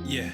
Yeah,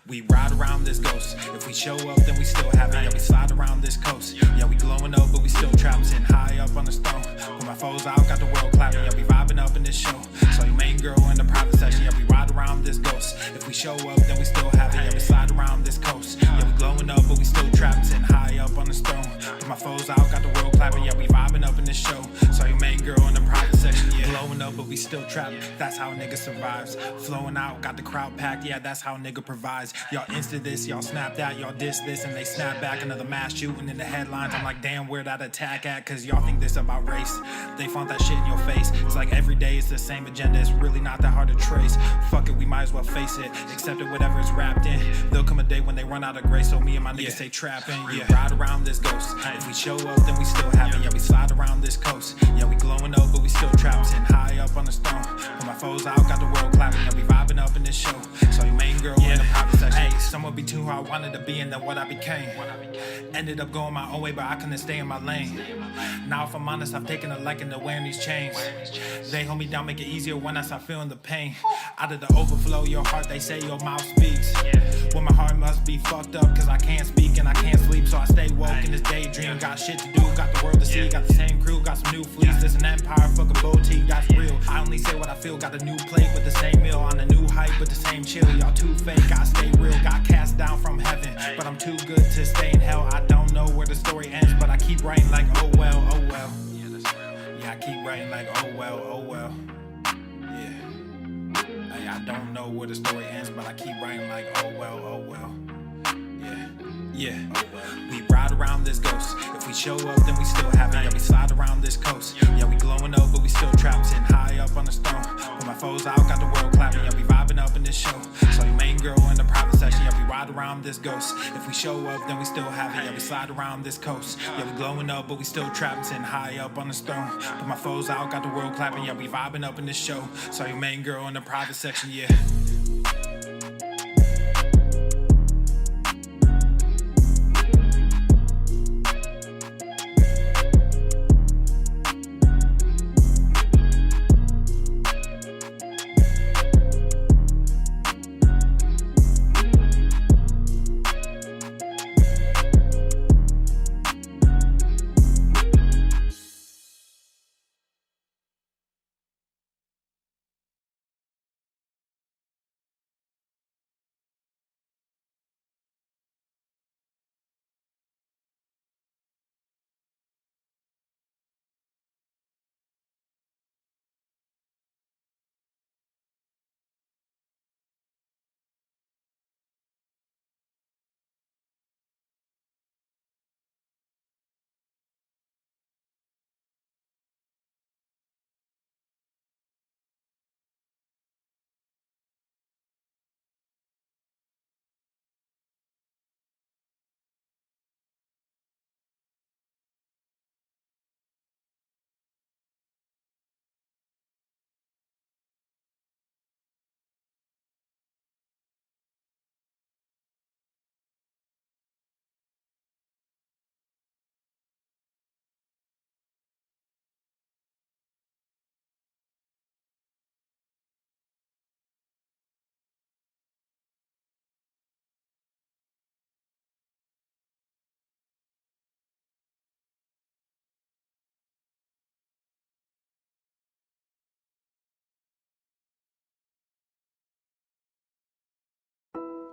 we ride around this ghost. If we show up, then we still have it. Yeah, we slide around this coast. Yeah, we glowing up, but we still trapped, sitting high up on the stone. When my foes out, got the world clapping. Yeah, we vibing up in this show. So your main girl in the private section. Yeah, we ride around this ghost. If we show up, then we still have it. Yeah, we slide around this coast. Yeah, we glowing up, but we still trapped, sitting high up on the stone. When my foes out, got the world clapping. Yeah, we vibing up in this show. So your main girl in the private section. Yeah, glowing up, but we still trapped. That's how a nigga survives. Flowing out, got the crowd packed. Yeah, that's how a nigga provides. Y'all insta this, y'all snap that, y'all diss this, and they snap back. Another mass shooting in the headlines. I'm like, damn, where that attack at? Cause y'all think this about race. They font that shit in your face. It's like every day it's the same agenda. It's really not that hard to trace. Fuck it, we might as well face it. Accept it, whatever it's wrapped in. There'll come a day when they run out of grace. So me and my niggas stay trapping. Yeah, ride around this ghost. If we show up, then we still have it. Yeah, we slide around this coast. Yeah, we glowing up, but we still trapped, sitting high up on the stone. When my foes out, got the world clapping. Yeah, we vibing up in this show. So your main girl in the private section. Hey, someone be too who I wanted to be and then what I became. Ended up going my own way, but I couldn't stay in my lane. Now if I'm honest, I've taken a liking to wearing these chains. They hold me down, make it easier when I start feeling the pain. Out of the overflow, your heart, they say your mouth speaks. Well, my heart must be fucked up, cause I can't speak and I can't sleep. So I stay woke in this daydream. Got shit to do, got the world to see. Got the same crew, got some new fleets. There's an empire, fuck a boutique, that's real. I only say what I feel, got a new plate with the same meal. On a new hype with the same chill. Y'all too fake, I stay real. Got cast down from heaven, but I'm too good to stay in hell. I don't know where the story ends, but I keep writing like, oh well, oh well. Yeah, I keep writing like, oh well, oh well. Yeah, hey, I don't know where the story ends, but I keep writing like, oh well, oh well. Yeah, we ride around this ghost. If we show up, then we still have it. Yeah, we slide around this coast. Yeah, we glowing up, but we still trapped, sitting high up on the stone. When my foes out, got the world clapping. Yeah, we vibing up in this show. So your main girl in the private section. Yeah, we ride around this ghost. If we show up, then we still have it. Yeah, we slide around this coast. Yeah, we glowing up, but we still trapped, sitting high up on the stone. But my foes out, got the world clapping. Yeah, we vibing up in this show. So your main girl in the private section. Yeah.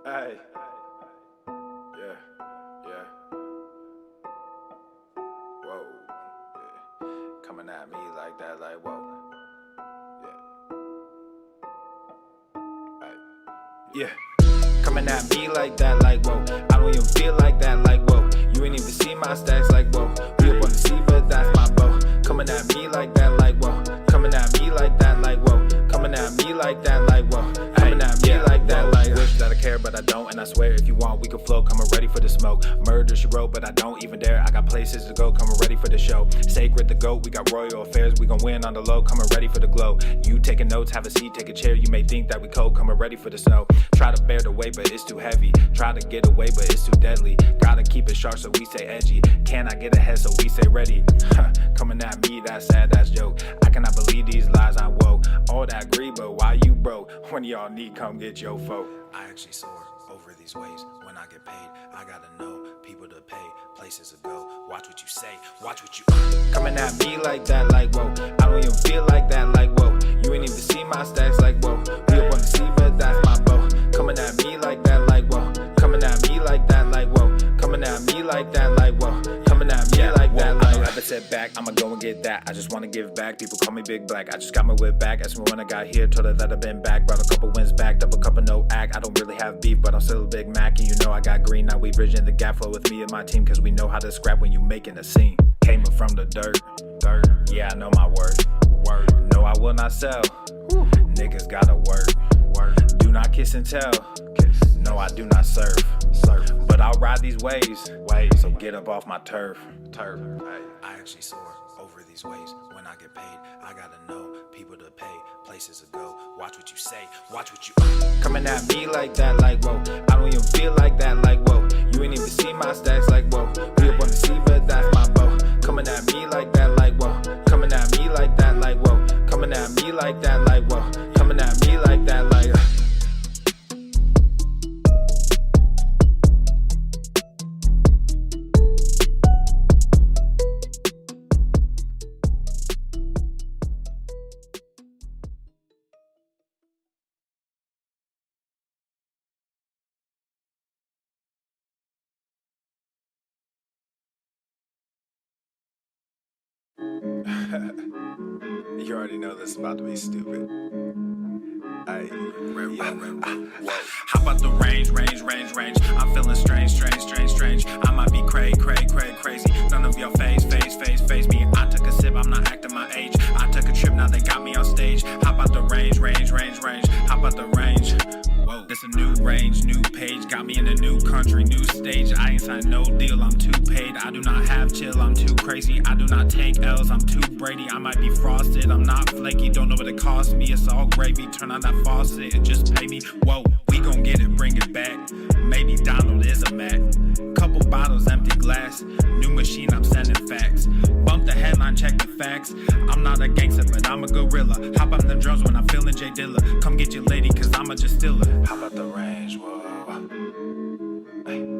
Hey, yeah, whoa, yeah, coming at me like that, like whoa, yeah, coming at me like that, like whoa, I don't even feel like that, like whoa, you ain't even see my stacks, like whoa, we up on the sea, but that's my bow, coming at me like that, like whoa, coming at me like that, like whoa, coming at me like that, like whoa, coming at me like that, like wish that I care, but I don't, and I swear if you want we can flow, coming ready for the smoke. Murder she wrote, but I don't even dare. I got places to go, coming ready for the show. Sacred the goat, we got royal affairs, we gon' win on the low, coming ready for the glow. You taking notes, have a seat, take a chair, you may think that we cold, coming ready for the snow. Try to bear the weight, but it's too heavy. Try to get away, but it's too deadly. Gotta keep it sharp, so we stay edgy. Can I get ahead, so we stay ready? Coming at me, that's sad, that's joke. I cannot believe these lies, I'm woke. All that greed, but why you broke? When y'all need, come get your folk. I actually soar over these waves. When I get paid, I gotta know people to pay, places to go. Watch what you say, watch what you coming at me like that, like whoa. I don't even feel like that, like whoa. You ain't even see my stacks, like whoa. We up on the sea, but that's my bow. Coming at me like that, like whoa. Coming at me like that, like whoa. Coming at me like that, like whoa. Coming at me like that, like. I don't ever sit back, I'ma go and get that. I just wanna give back. People call me Big Black. I just got my whip back. Asked me when I got here, told her that I've been back. Brought a couple wins back, double cup of no act. I don't really have beef, but I'm still a Big Mac, and you know I got green. Now we bridging the gap, flow with me and my team, cause we know how to scrap when you making a scene. Came up from the dirt, yeah, I know my worth. No, I will not sell. Niggas gotta work. Do not kiss and tell. No, I do not serve. But I'll ride these waves. So get up off my turf. I actually soar over these waves. When I get paid, I gotta know people to pay, places to go. Watch what you say, watch what you coming at me like that, like whoa. I don't even feel like that, like whoa. You ain't even see my stacks, like whoa. We up on the sea, but that's my bow. Coming at me like that, like whoa. Coming at me like that, like whoa. Coming at me like that, like whoa. Coming at me like that, like. You already know this is about to be stupid. How about the range? I'm feeling strange. I might be crazy. None of y'all phase me. I took a sip, I'm not acting my age. I took a trip, now they got me on stage. How about the range? How about the range? Whoa, this a new range, new page. Got me in a new country, new stage. I ain't signed no deal, I'm too paid. I do not have chill, I'm too crazy. I do not take L's, I'm too Brady. I might be frosted, I'm not flaky. Don't know what it cost me, it's all gravy. Turn on that faucet and just pay me. Whoa, we gon' get it, bring it back. Maybe Donald is a Mac. Couple bottles, empty glass. New machine, I'm sending facts. Bump the headline, check the facts. I'm not a gangster, but I'm a gorilla. Hop on the drums when I'm feeling J Dilla. Come get your lady, cause I'm a just stiller. How about the range, whoa.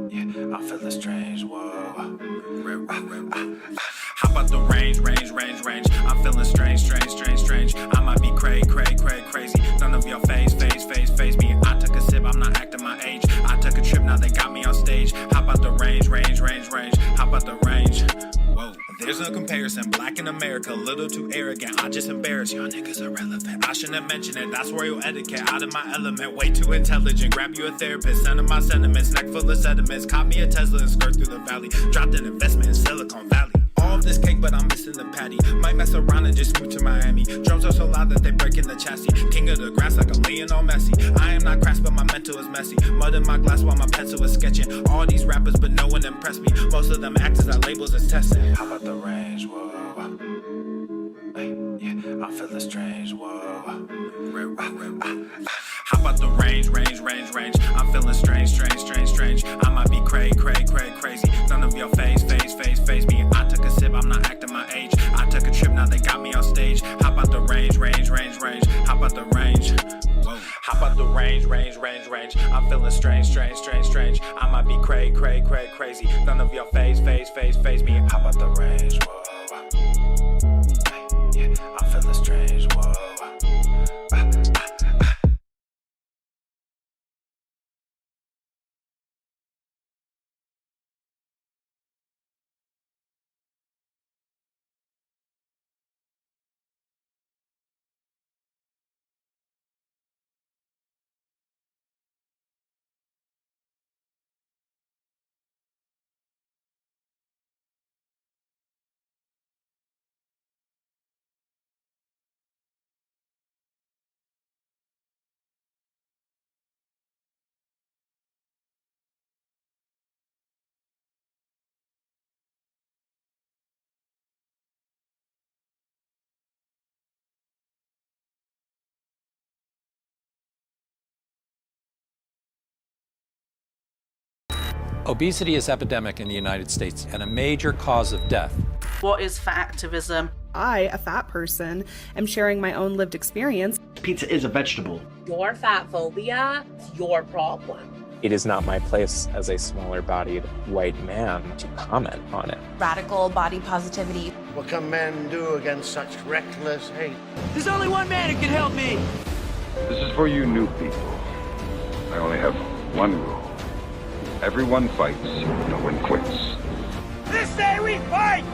Yeah, I'm feeling strange, whoa. How about the range? I'm feeling strange. I might be crazy. None of y'all phase me. I took a sip, I'm not acting my age. I took a trip, now they got me on stage. How about the range? How about the range? Whoa, there's no comparison. Black in America, a little too arrogant. I just embarrass y'all niggas irrelevant. I shouldn't mention it, that's royal etiquette. Out of my element, way too intelligent. Grab you a therapist, send him my sentiments. Neck full of sediments, caught me a Tesla and skirt through the valley. Dropped an investment in Silicon Valley. All of this cake, but I'm missing the patty. Might mess around and just move to Miami. Drums are so loud that they break in the chassis. King of the grass like a Lionel Messi. I am not crass, but my mental is messy. Mud in my glass while my pencil is sketching. All these rappers, but no one impressed me. Most of them actors that labels as testing. How about the range? Whoa. Yeah, I'm feeling strange. Whoa. How about the range? I'm feeling strange. I might be crazy. None of y'all phase me. I took a sip, I'm not acting my age. I took a trip, now they got me on stage. How about the range? How about the range? Whoa. How about the range? I'm feeling strange. I might be crazy. None of y'all phase me. How about the range? Whoa. Yeah, I'm feeling strange. Whoa. Obesity is epidemic in the United States and a major cause of death. What is fat activism? I, a fat person, am sharing my own lived experience. Pizza is a vegetable. Your fat phobia is your problem. It is not my place as a smaller-bodied white man to comment on it. Radical body positivity. What can men do against such reckless hate? There's only one man who can help me. This is for you new people. I only have one rule. Everyone fights, no one quits. This day we fight!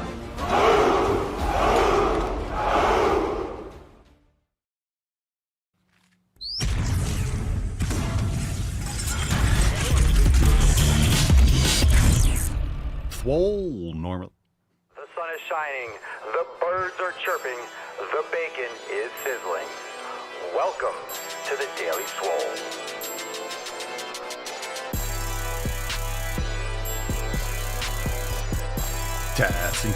Swole, normal. The sun is shining, the birds are chirping, the bacon is sizzling. Welcome to the Daily Swole. Testing,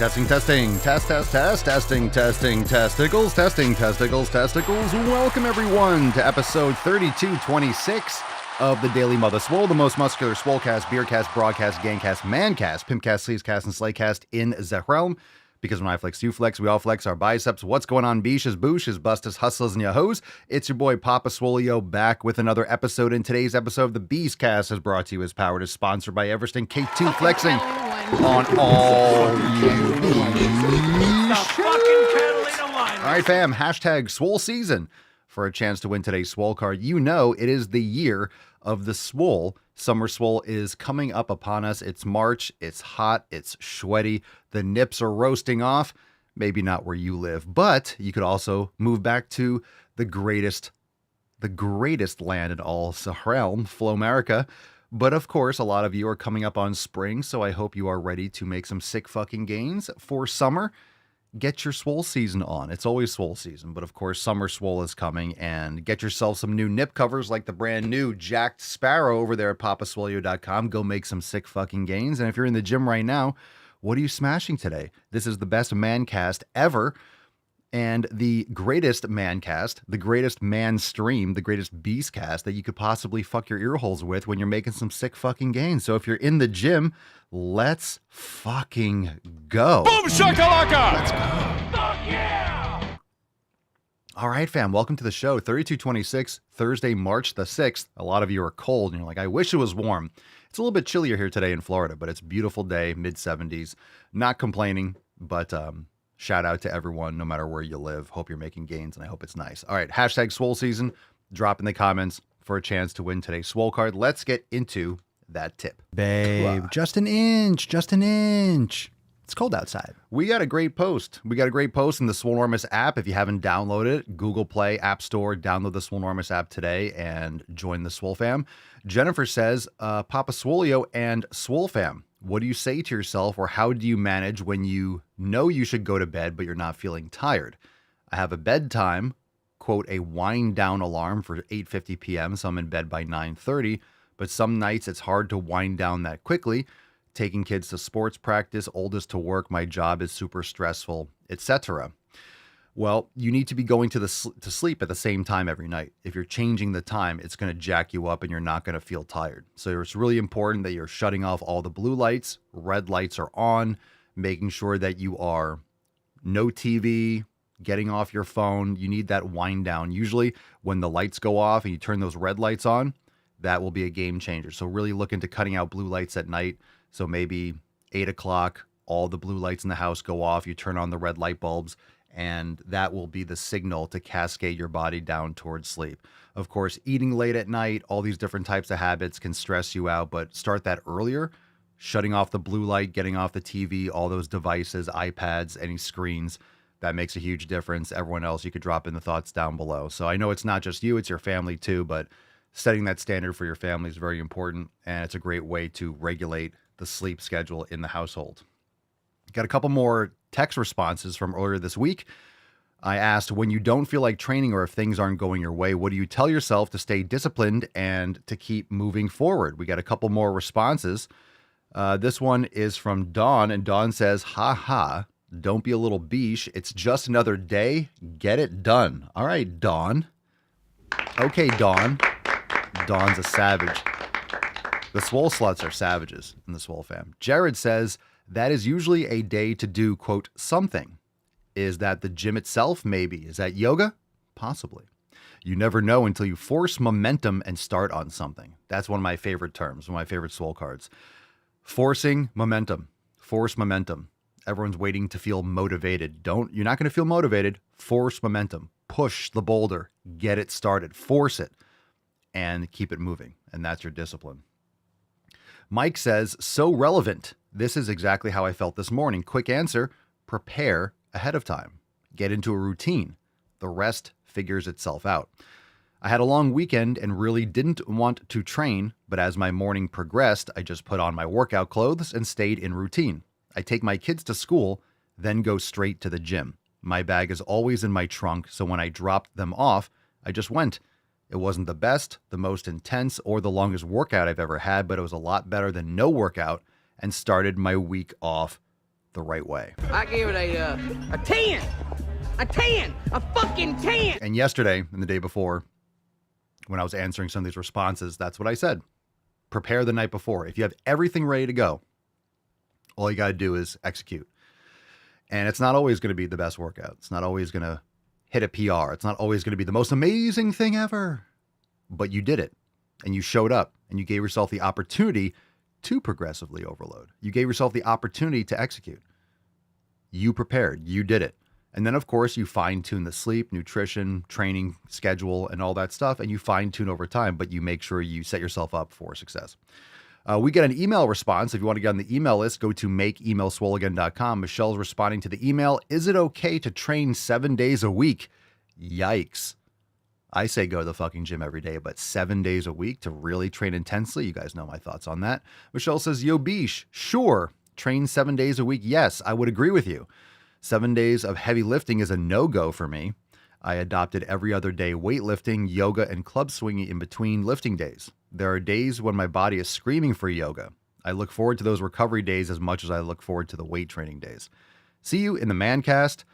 testicles. Welcome everyone to episode 3226 of the Daily Mother Swole, the most muscular swolecast, beercast, broadcast, gangcast, mancast, pimpcast, sleazecast, and slaycast in the realm. Because when I flex, you flex, we all flex our biceps. What's going on, beaches, booshes, bustas, hustlers, and yahos? It's your boy Papa Swolio back with another episode. In today's episode of the Beastcast is brought to you as powered is sponsored by Everest and K2 Flexing on all you bees. All right, fam, hashtag Swole season. For a chance to win today's Swole card, you know it is the year of the Swole. Summer Swole is coming up upon us. It's March. It's hot. It's sweaty. The nips are roasting off. Maybe not where you live, but you could also move back to the greatest land in all realm, Flomerica. But of course, a lot of you are coming up on spring, so I hope you are ready to make some sick fucking gains for summer. Get your Swole season on. It's always Swole season, but of course, Summer Swole is coming, and get yourself some new nip covers like the brand new Jacked Sparrow over there at papaswolio.com. Go make some sick fucking gains. And if you're in the gym right now, what are you smashing today? This is the best man cast ever, and the greatest man cast, the greatest man stream, the greatest beast cast that you could possibly fuck your ear holes with when you're making some sick fucking gains. So if you're in the gym, let's fucking go. Boom shakalaka! Let's go. Fuck yeah! All right, fam. Welcome to the show. 3226, Thursday, March the 6th. A lot of you are cold and you're like, I wish it was warm. It's a little bit chillier here today in Florida, but it's a beautiful day, mid-70s. Not complaining, but shout out to everyone, no matter where you live. Hope you're making gains, and I hope it's nice. All right, hashtag Swole season. Drop in the comments for a chance to win today's Swole card. Let's get into that tip. Babe, just an inch. It's cold outside. We got a great post. in the Swolenormous app. If you haven't downloaded it, Google Play, App Store, download the Swolenormous app today and join the Swole fam. Jennifer says, Papa Swolio and Swole fam, what do you say to yourself, or how do you manage when you know you should go to bed, but you're not feeling tired? I have a bedtime, quote, a wind down alarm for 8:50 p.m., so I'm in bed by 9:30, but some nights it's hard to wind down that quickly. Taking kids to sports practice, oldest to work, my job is super stressful, etc. Well, you need to be going to sleep at the same time every night. If you're changing the time, it's going to jack you up and you're not going to feel tired. So it's really important that you're shutting off all the blue lights, red lights are on, making sure that you are no TV, getting off your phone. You need that wind down. Usually when the lights go off and you turn those red lights on, that will be a game changer. So really look into cutting out blue lights at night. So maybe 8 o'clock, all the blue lights in the house go off. You turn on the red light bulbs, and that will be the signal to cascade your body down towards sleep. Of course, eating late at night, all these different types of habits can stress you out, but start that earlier. Shutting off the blue light, getting off the TV, all those devices, iPads, any screens, that makes a huge difference. Everyone else, you could drop in the thoughts down below. So I know it's not just you, it's your family too, but setting that standard for your family is very important, and it's a great way to regulate the sleep schedule in the household. Got a couple more text responses from earlier this week. I asked, when you don't feel like training or if things aren't going your way, what do you tell yourself to stay disciplined and to keep moving forward? We got a couple more responses. This one is from Dawn, and Dawn says, ha ha, don't be a little beesh. It's just another day. Get it done. All right, Dawn. Okay, Dawn. Dawn's a savage. The Swole sluts are savages in the Swole fam. Jared says that is usually a day to do, quote, something. Is that the gym itself? Maybe. Is that yoga? Possibly. You never know until you force momentum and start on something. That's one of my favorite terms, one of my favorite Swole cards. Forcing momentum. Force momentum. Everyone's waiting to feel motivated. You're not going to feel motivated. Force momentum. Push the boulder. Get it started. Force it. And keep it moving. And that's your discipline. Mike says, so relevant. This is exactly how I felt this morning. Quick answer, prepare ahead of time. Get into a routine. The rest figures itself out. I had a long weekend and really didn't want to train, but as my morning progressed, I just put on my workout clothes and stayed in routine. I take my kids to school, then go straight to the gym. My bag is always in my trunk, so when I dropped them off, I just went. It wasn't the best, the most intense, or the longest workout I've ever had, but it was a lot better than no workout and started my week off the right way. I gave it a 10. A 10. A fucking 10. And yesterday and the day before, when I was answering some of these responses, that's what I said. Prepare the night before. If you have everything ready to go, all you got to do is execute. And it's not always going to be the best workout. It's not always going to hit a PR. It's not always going to be the most amazing thing ever. But you did it. And you showed up. And you gave yourself the opportunity to progressively overload. You gave yourself the opportunity to execute. You prepared. You did it. And then, of course, you fine-tune the sleep, nutrition, training, schedule, and all that stuff. And you fine-tune over time. But you make sure you set yourself up for success. We get an email response. If you want to get on the email list, go to makeemailswoleagain.com. Michelle's responding to the email. Is it okay to train 7 days a week? Yikes. I say go to the fucking gym every day, but 7 days a week to really train intensely? You guys know my thoughts on that. Michelle says, Yo, Bish, sure. Train 7 days a week? Yes, I would agree with you. 7 days of heavy lifting is a no-go for me. I adopted every other day weightlifting, yoga, and club swinging in between lifting days. There are days when my body is screaming for yoga. I look forward to those recovery days as much as I look forward to the weight training days. See you in the Mancast,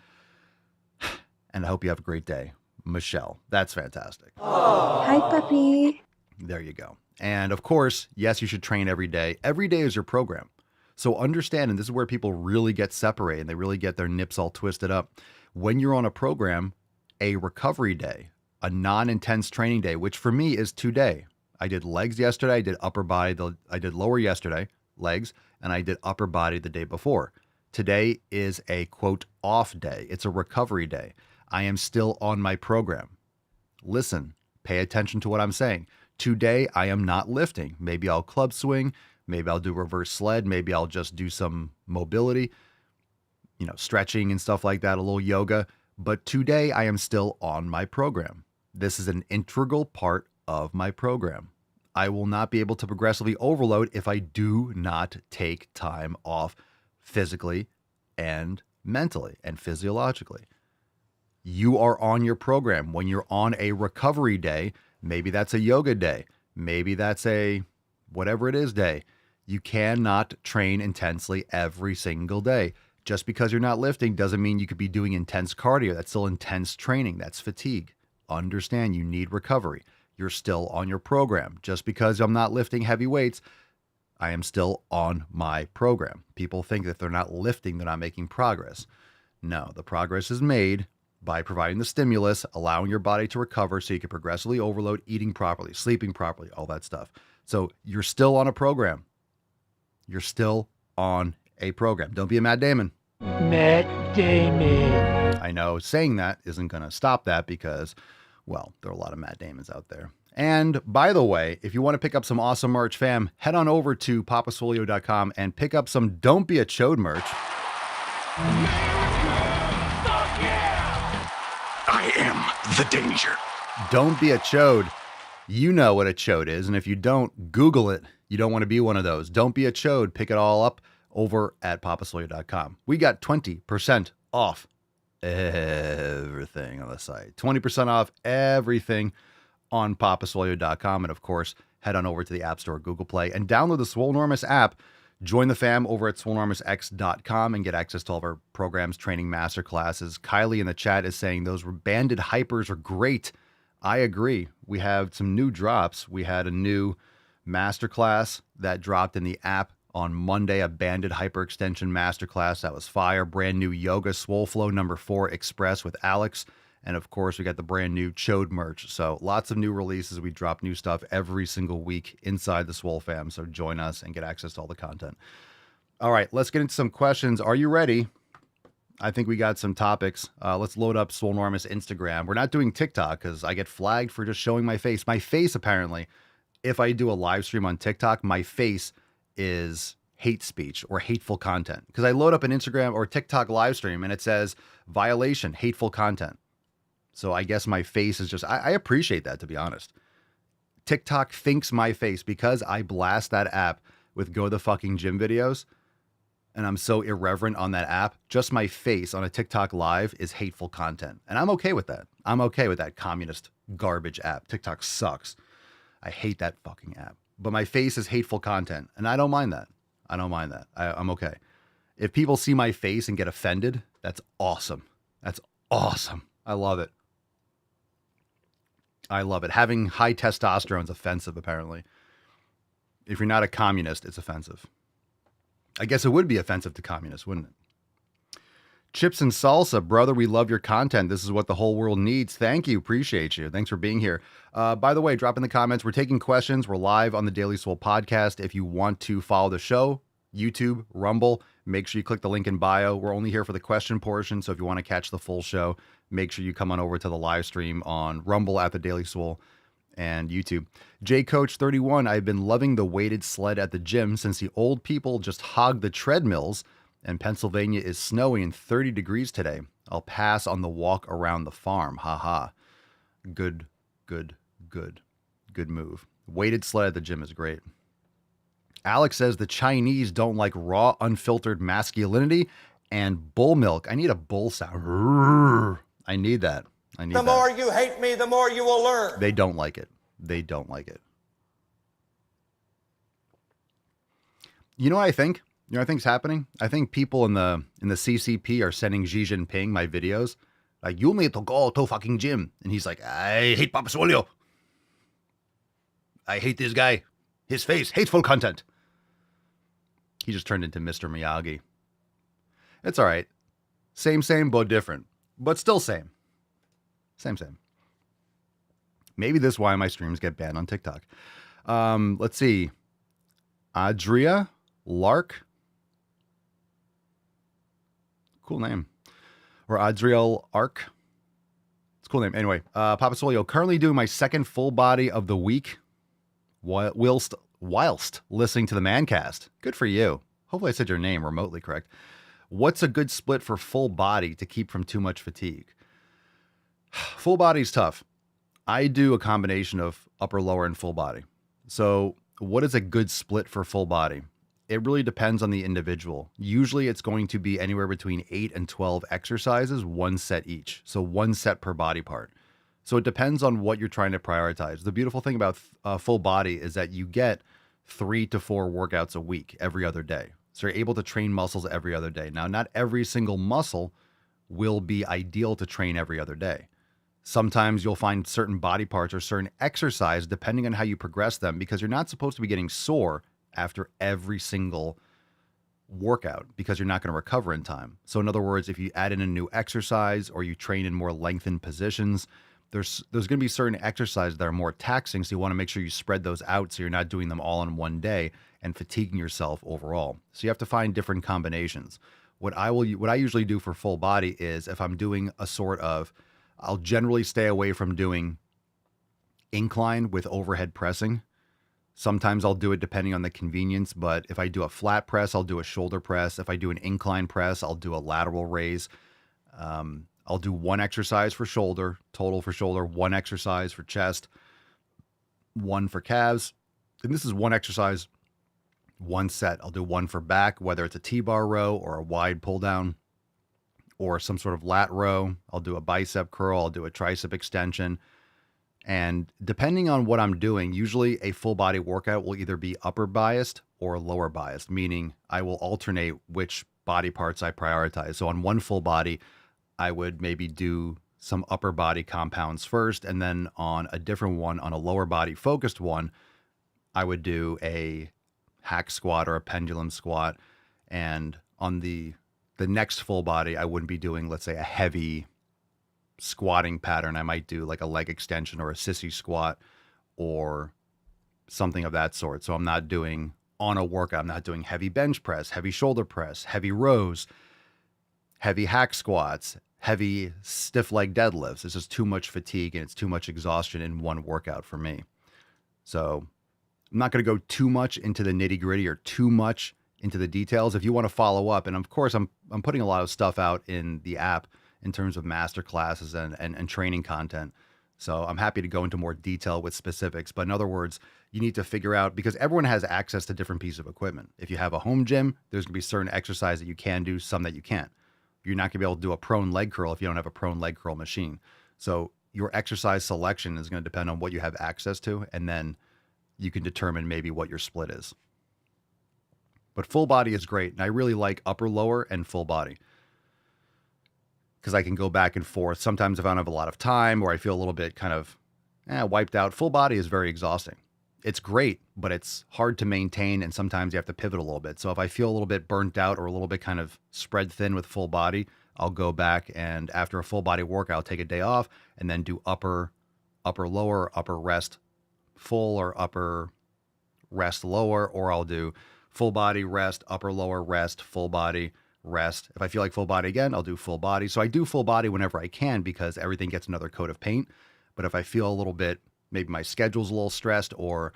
and I hope you have a great day. Michelle. That's fantastic. Hi, puppy. There you go. And of course, yes, you should train every day. Every day is your program. So understand, and this is where people really get separated and they really get their nips all twisted up. When you're on a program, a recovery day, a non-intense training day, which for me is 2 days. I did legs yesterday. I did upper body. I did lower yesterday, legs, and I did upper body the day before. Today is a quote off day. It's a recovery day. I am still on my program. Listen, pay attention to what I'm saying. Today, I am not lifting. Maybe I'll club swing. Maybe I'll do reverse sled. Maybe I'll just do some mobility, stretching and stuff like that, a little yoga. But today, I am still on my program. This is an integral part of my program. I will not be able to progressively overload if I do not take time off physically and mentally and physiologically. You are on your program. When you're on a recovery day, maybe that's a yoga day, maybe that's a whatever it is day. You cannot train intensely every single day. Just because you're not lifting doesn't mean you could be doing intense cardio. That's still intense training. That's fatigue. Understand you need recovery. You're still on your program. Just because I'm not lifting heavy weights, I am still on my program. People think that if they're not lifting, they're not making progress. No, the progress is made by providing the stimulus, allowing your body to recover so you can progressively overload, eating properly, sleeping properly, all that stuff. So you're still on a program. You're still on a program. Don't be a Matt Damon. Matt Damon. I know saying that isn't going to stop that because, well, there are a lot of Matt Damons out there. And by the way, if you want to pick up some awesome merch, fam, head on over to papasfolio.com and pick up some Don't Be a Chode merch. I am the danger. Don't be a chode. You know what a chode is. And if you don't, Google it. You don't want to be one of those. Don't be a chode. Pick it all up over at papasfolio.com. We got 20% off everything on the site. 20% off everything on papasfolio.com. And of course, head on over to the App Store, Google Play, and download the Swolenormous app. Join the fam over at swolenormousx.com and get access to all of our programs, training, masterclasses. Kylie in the chat is saying those banded hypers are great. I agree. We have some new drops. We had a new masterclass that dropped in the app on Monday, a banded hyperextension masterclass. That was fire. Brand new yoga, Swole Flow number 4 Express with Alex. And of course, we got the brand new Chode merch. So lots of new releases. We drop new stuff every single week inside the Swole fam. So join us and get access to all the content. All right, let's get into some questions. Are you ready? I think we got some topics. Let's load up Swolenormous Instagram. We're not doing TikTok because I get flagged for just showing my face. My face, apparently, if I do a live stream on TikTok, my face is hate speech or hateful content. Because I load up an Instagram or TikTok live stream and it says violation, hateful content. So I guess my face is just, I appreciate that, to be honest. TikTok thinks my face, because I blast that app with go the fucking gym videos, and I'm so irreverent on that app, just my face on a TikTok live is hateful content. And I'm okay with that. I'm okay with that communist garbage app. TikTok sucks. I hate that fucking app. But my face is hateful content, and I don't mind that. I don't mind that. I'm okay. If people see my face and get offended, that's awesome. That's awesome. I love it. I love it. Having high testosterone is offensive, apparently. If you're not a communist, it's offensive. I guess it would be offensive to communists, wouldn't it? Chips and salsa, brother, we love your content. This is what the whole world needs. Thank you. Appreciate you. Thanks for being here. By the way, drop in the comments. We're taking questions. We're live on the Daily Swole podcast. If you want to follow the show, YouTube, Rumble, make sure you click the link in bio. We're only here for the question portion, so if you want to catch the full show, make sure you come on over to the live stream on Rumble at the Daily Swole and YouTube. JCoach31, I've been loving the weighted sled at the gym since the old people just hog the treadmills and Pennsylvania is snowy and 30 degrees today. I'll pass on the walk around the farm. Haha. Good move. Weighted sled at the gym is great. Alex says the Chinese don't like raw, unfiltered masculinity and bull milk. I need a bull sound. I need that. The more you hate me, the more you will learn. They don't like it. They don't like it. You know what I think? You know what I think's happening? I think people in the CCP are sending Xi Jinping my videos. Like, you need to go to fucking gym. And he's like, I hate Papa Swole. I hate this guy. His face, hateful content. He just turned into Mr. Miyagi. It's all right. Same, but different. But still same. Same. Maybe this is why my streams get banned on TikTok. Let's see. Adria Lark. Cool name. Or Adriel Ark. It's a cool name. Anyway, Papa Swole, currently doing my second full body of the week whilst listening to the Mancast. Good for you. Hopefully I said your name remotely correct. What's a good split for full body to keep from too much fatigue? Full body's tough. I do a combination of upper, lower, and full body. So what is a good split for full body? It really depends on the individual. Usually it's going to be anywhere between 8 and 12 exercises, 1 set each. So 1 set per body part. So it depends on what you're trying to prioritize. The beautiful thing about full body is that you get 3 to 4 workouts a week, every other day. So you're able to train muscles every other day. Now, not every single muscle will be ideal to train every other day. Sometimes you'll find certain body parts or certain exercise, depending on how you progress them, because you're not supposed to be getting sore after every single workout because you're not going to recover in time. So in other words, if you add in a new exercise or you train in more lengthened positions, there's going to be certain exercises that are more taxing. So you want to make sure you spread those out so you're not doing them all in one day and fatiguing yourself overall. So you have to find different combinations. What I usually do for full body is if I'm doing a sort of, I'll generally stay away from doing incline with overhead pressing. Sometimes I'll do it depending on the convenience, but if I do a flat press, I'll do a shoulder press. If I do an incline press, I'll do a lateral raise. I'll do 1 exercise for shoulder, total for shoulder, 1 exercise for chest, 1 for calves. And this is 1 exercise, 1 set. I'll do 1 for back, whether it's a T-bar row or a wide pull down or some sort of lat row. I'll do a bicep curl. I'll do a tricep extension. And depending on what I'm doing, usually a full body workout will either be upper biased or lower biased, meaning I will alternate which body parts I prioritize. So on one full body, I would maybe do some upper body compounds first, and then on a different one, on a lower body focused one, I would do a hack squat or a pendulum squat. And on the next full body, I wouldn't be doing, let's say, a heavy squatting pattern. I might do like a leg extension or a sissy squat or something of that sort. So I'm not doing on a workout, I'm not doing heavy bench press, heavy shoulder press, heavy rows, heavy hack squats, heavy stiff leg deadlifts. It's just too much fatigue and it's too much exhaustion in one workout for me. So I'm not going to go too much into the nitty gritty or too much into the details. If you want to follow up, and of course I'm putting a lot of stuff out in the app in terms of master classes and training content. So I'm happy to go into more detail with specifics. But in other words, you need to figure out, because everyone has access to different pieces of equipment. If you have a home gym, there's going to be certain exercise that you can do, some that you can't. You're not going to be able to do a prone leg curl if you don't have a prone leg curl machine. So your exercise selection is going to depend on what you have access to, and then you can determine maybe what your split is. But full body is great, and I really like upper, lower, and full body, because I can go back and forth. Sometimes if I don't have a lot of time or I feel a little bit kind of wiped out, full body is very exhausting. It's great, but it's hard to maintain, and sometimes you have to pivot a little bit. So if I feel a little bit burnt out or a little bit kind of spread thin with full body, I'll go back and after a full body workout, I'll take a day off and then do upper, lower, upper rest full, or upper rest lower, or I'll do full body rest, upper lower rest, full body rest. If I feel like full body again, I'll do full body. So I do full body whenever I can because everything gets another coat of paint. But if I feel a little bit, maybe my schedule's a little stressed or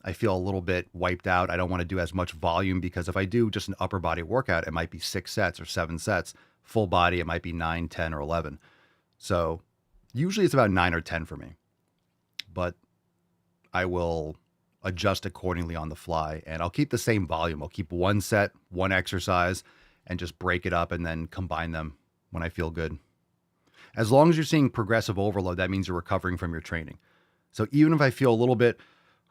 I feel a little bit wiped out, I don't want to do as much volume, because if I do just an upper body workout, it might be 6 sets or 7 sets. Full body, it might be 9, 10, or 11. So usually it's about 9 or 10 for me. But I will adjust accordingly on the fly, and I'll keep the same volume. I'll keep 1 set, 1 exercise, and just break it up and then combine them when I feel good. As long as you're seeing progressive overload, that means you're recovering from your training. So even if I feel a little bit,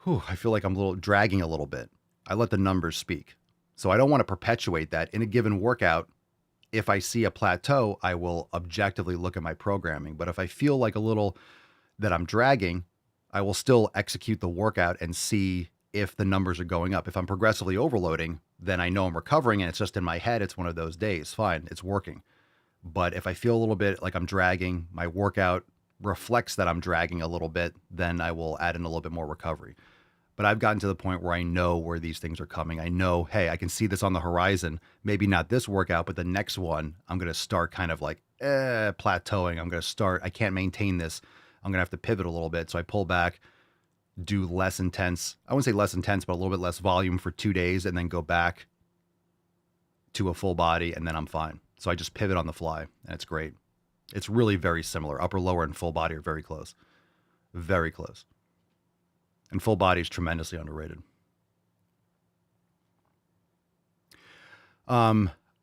I feel like I'm dragging a little bit, I let the numbers speak. So I don't want to perpetuate that in a given workout. If I see a plateau, I will objectively look at my programming. But if I feel like a little that I'm dragging, I will still execute the workout and see if the numbers are going up. If I'm progressively overloading, then I know I'm recovering and it's just in my head. It's one of those days. Fine, it's working. But if I feel a little bit like I'm dragging, my workout reflects that I'm dragging a little bit, then I will add in a little bit more recovery. But I've gotten to the point where I know where these things are coming. I know, hey, I can see this on the horizon. Maybe not this workout, but the next one, I'm going to start kind of like plateauing. I can't maintain this. I'm going to have to pivot a little bit. So I pull back, do less intense. I wouldn't say less intense, but a little bit less volume for 2 days, and then go back to a full body, and then I'm fine. So I just pivot on the fly, and it's great. It's really very similar. Upper, lower, and full body are very close. Very close. And full body is tremendously underrated.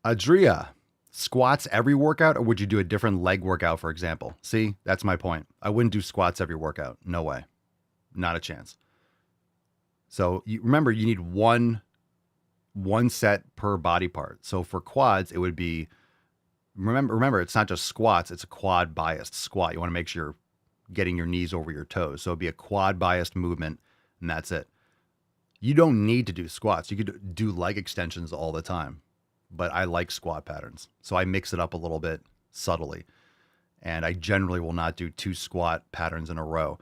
Adria, squats every workout, or would you do a different leg workout, for example? See, that's my point. I wouldn't do squats every workout. No way. Not a chance. So remember, you need one set per body part. So for quads, it would be, remember, it's not just squats, it's a quad biased squat. You want to make sure you're getting your knees over your toes. So it'd be a quad biased movement, and that's it. You don't need to do squats. You could do leg extensions all the time, but I like squat patterns. So I mix it up a little bit subtly, and I generally will not do 2 squat patterns in a row.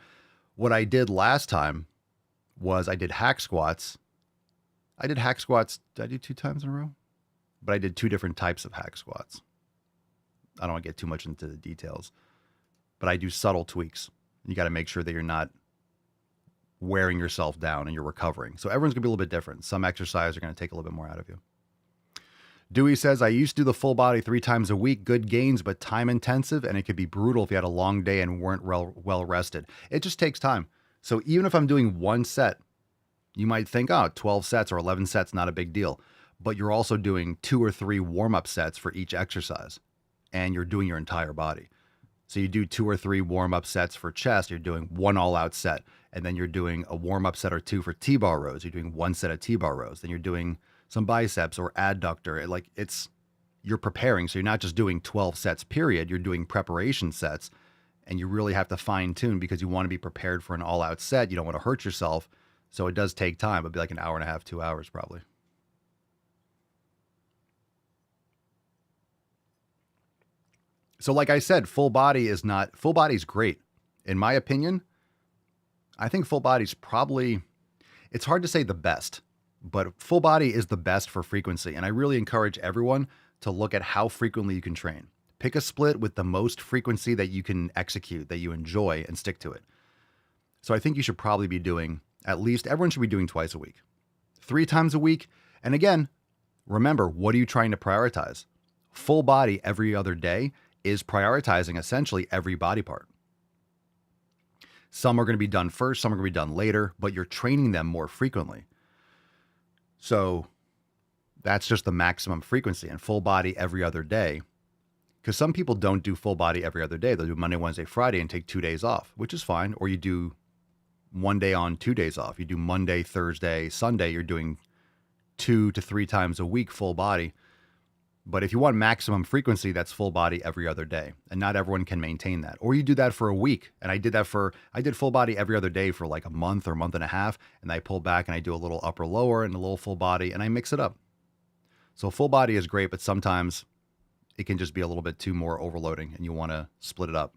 What I did last time was I did hack squats. Did I do 2 times in a row? But I did 2 different types of hack squats. I don't want to get too much into the details, but I do subtle tweaks. You got to make sure that you're not wearing yourself down and you're recovering. So everyone's going to be a little bit different. Some exercises are going to take a little bit more out of you. Dewey says, I used to do the full body 3 times a week, good gains, but time intensive, and it could be brutal if you had a long day and weren't well rested. It just takes time. So even if I'm doing 1 set, you might think, 12 sets or 11 sets, not a big deal. But you're also doing 2 or 3 warm-up sets for each exercise, and you're doing your entire body. So you do 2 or 3 warm-up sets for chest, you're doing 1 all-out set, and then you're doing a warm-up set or 2 for T-bar rows. You're doing 1 set of T-bar rows. Then you're doing some biceps or adductor. You're preparing. So you're not just doing 12 sets, period. You're doing preparation sets, and you really have to fine tune because you want to be prepared for an all-out set. You don't want to hurt yourself. So it does take time. It'd be like an hour and a half, 2 hours probably. So like I said, full body is great. In my opinion, I think full body's probably, it's hard to say the best, but full body is the best for frequency. And I really encourage everyone to look at how frequently you can train. Pick a split with the most frequency that you can execute, that you enjoy, and stick to it. So I think you should probably be doing, at least everyone should be doing twice a week, 3 times a week. And again, remember, what are you trying to prioritize? Full body every other day is prioritizing essentially every body part. Some are going to be done first, some are going to be done later, but you're training them more frequently. So that's just the maximum frequency, and full body every other day. Because some people don't do full body every other day. They'll do Monday, Wednesday, Friday and take 2 days off, which is fine. Or you do 1 day on, 2 days off. You do Monday, Thursday, Sunday. You're doing 2 to 3 times a week full body. But if you want maximum frequency, that's full body every other day. And not everyone can maintain that. Or you do that for a week. And I did full body every other day for like a month or month and a half. And I pull back and I do a little upper lower and a little full body and I mix it up. So full body is great, but sometimes it can just be a little bit too more overloading and you want to split it up.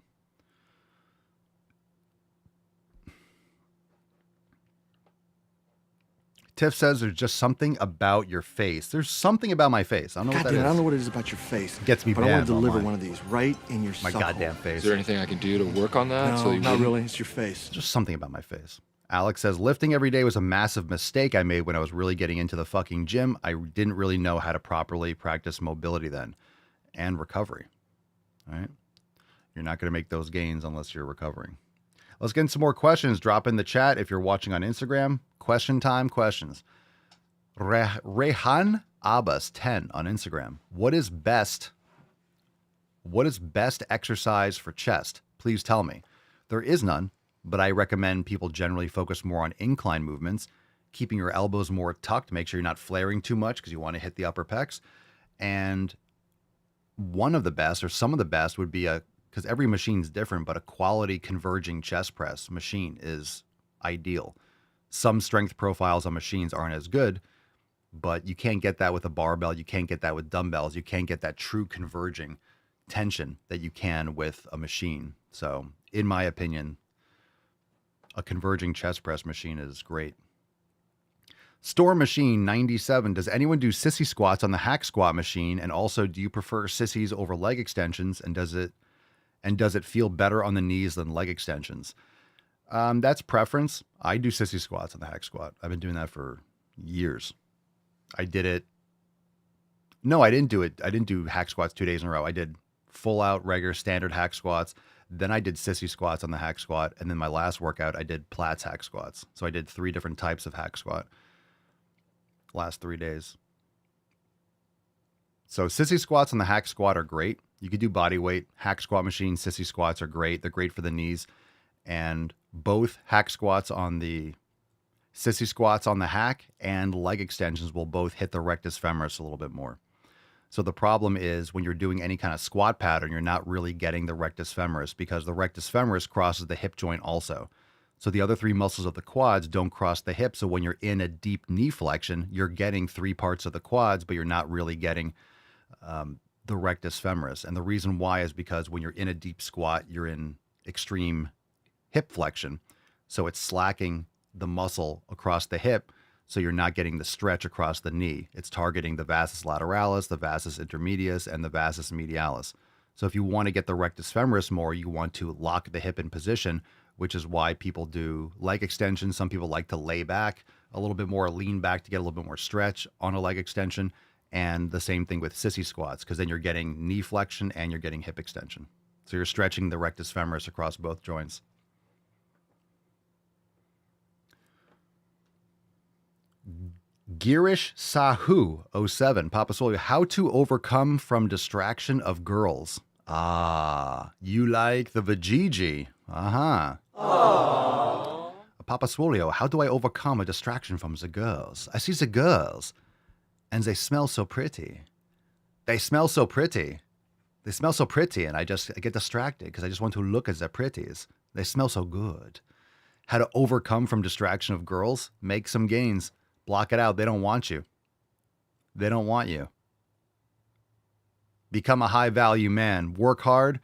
Tiff says there's just something about your face. There's something about my face. I don't know what that is. I don't know what it is about your face. It gets me but banned I want to deliver online. one of these right in your My suck goddamn hole. face. Is there anything I can do to work on that? No, not really. It's your face. Just something about my face. Alex says, lifting every day was a massive mistake I made when I was really getting into the fucking gym. I didn't really know how to properly practice mobility then and recovery. All right. You're not going to make those gains unless you're recovering. Let's get into some more questions. Drop in the chat if you're watching on Instagram. Question time questions. Rehan Abbas 10 on Instagram. What is best exercise for chest? Please tell me. There is none, but I recommend people generally focus more on incline movements, keeping your elbows more tucked. Make sure you're not flaring too much because you want to hit the upper pecs. And one of the best, or some of the best, would be because every machine's different, but a quality converging chest press machine is ideal. Some strength profiles on machines aren't as good, but you can't get that with a barbell. You can't get that with dumbbells. You can't get that true converging tension that you can with a machine. So in my opinion, a converging chest press machine is great. Storm Machine 97. Does anyone do sissy squats on the hack squat machine? And also, do you prefer sissies over leg extensions? And does it feel better on the knees than leg extensions? That's preference. I do sissy squats on the hack squat. I've been doing that for years. I did it. No, I didn't do it. I didn't do hack squats 2 days in a row. I did full out regular standard hack squats. Then I did sissy squats on the hack squat. And then my last workout, I did Platts hack squats. So I did 3 different types of hack squat last 3 days. So sissy squats on the hack squat are great. You could do body weight. Hack squat machine, sissy squats are great. They're great for the knees. And both hack squats on the sissy squats on the hack and leg extensions will both hit the rectus femoris a little bit more. So the problem is when you're doing any kind of squat pattern, you're not really getting the rectus femoris because the rectus femoris crosses the hip joint also. So the other 3 muscles of the quads don't cross the hip. So when you're in a deep knee flexion, you're getting 3 parts of the quads, but you're not really getting the rectus femoris. And the reason why is because when you're in a deep squat, you're in extreme hip flexion. So it's slacking the muscle across the hip, so you're not getting the stretch across the knee. It's targeting the vastus lateralis, the vastus intermedius, and the vastus medialis. So if you want to get the rectus femoris more, you want to lock the hip in position, which is why people do leg extensions. Some people like to lay back a little bit more, lean back to get a little bit more stretch on a leg extension. And the same thing with sissy squats, because then you're getting knee flexion and you're getting hip extension. So you're stretching the rectus femoris across both joints. Girish Sahu 07, Papa Swole, how to overcome from distraction of girls. Ah, you like the vajiji. Uh-huh. Papa Swolio, how do I overcome a distraction from the girls? I see the girls, and they smell so pretty. They smell so pretty. They smell so pretty, and I get distracted because I just want to look at their pretties. They smell so good. how to overcome from distraction of girls, make some gains, block it out. They don't want you. They don't want you. Become a high value man, work hard,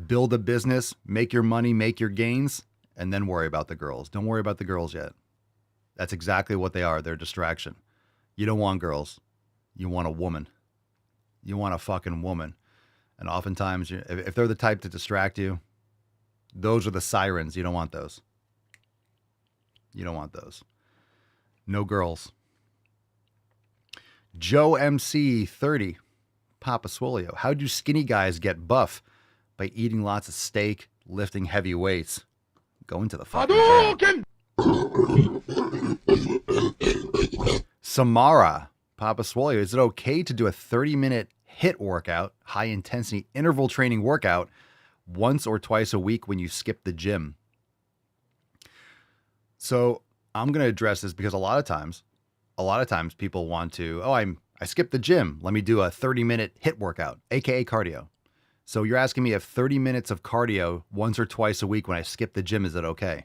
build a business, make your money, make your gains, and then worry about the girls. Don't worry about the girls yet. That's exactly what they are. They're a distraction. You don't want girls. You want a woman. You want a fucking woman. And oftentimes, if they're the type to distract you, those are the sirens. You don't want those. You don't want those. No girls. Joe MC 30. Papa Swolio. How do skinny guys get buff? By eating lots of steak, lifting heavy weights. Going to the fucking gym. Samara. Papa Swolio. Is it okay to do a 30-minute HIIT workout, high intensity interval training workout, once or twice a week when you skip the gym? So I'm going to address this because a lot of times people want to, I skipped the gym. Let me do a 30-minute HIIT workout, AKA cardio. So you're asking me if 30 minutes of cardio once or twice a week when I skip the gym, is it okay?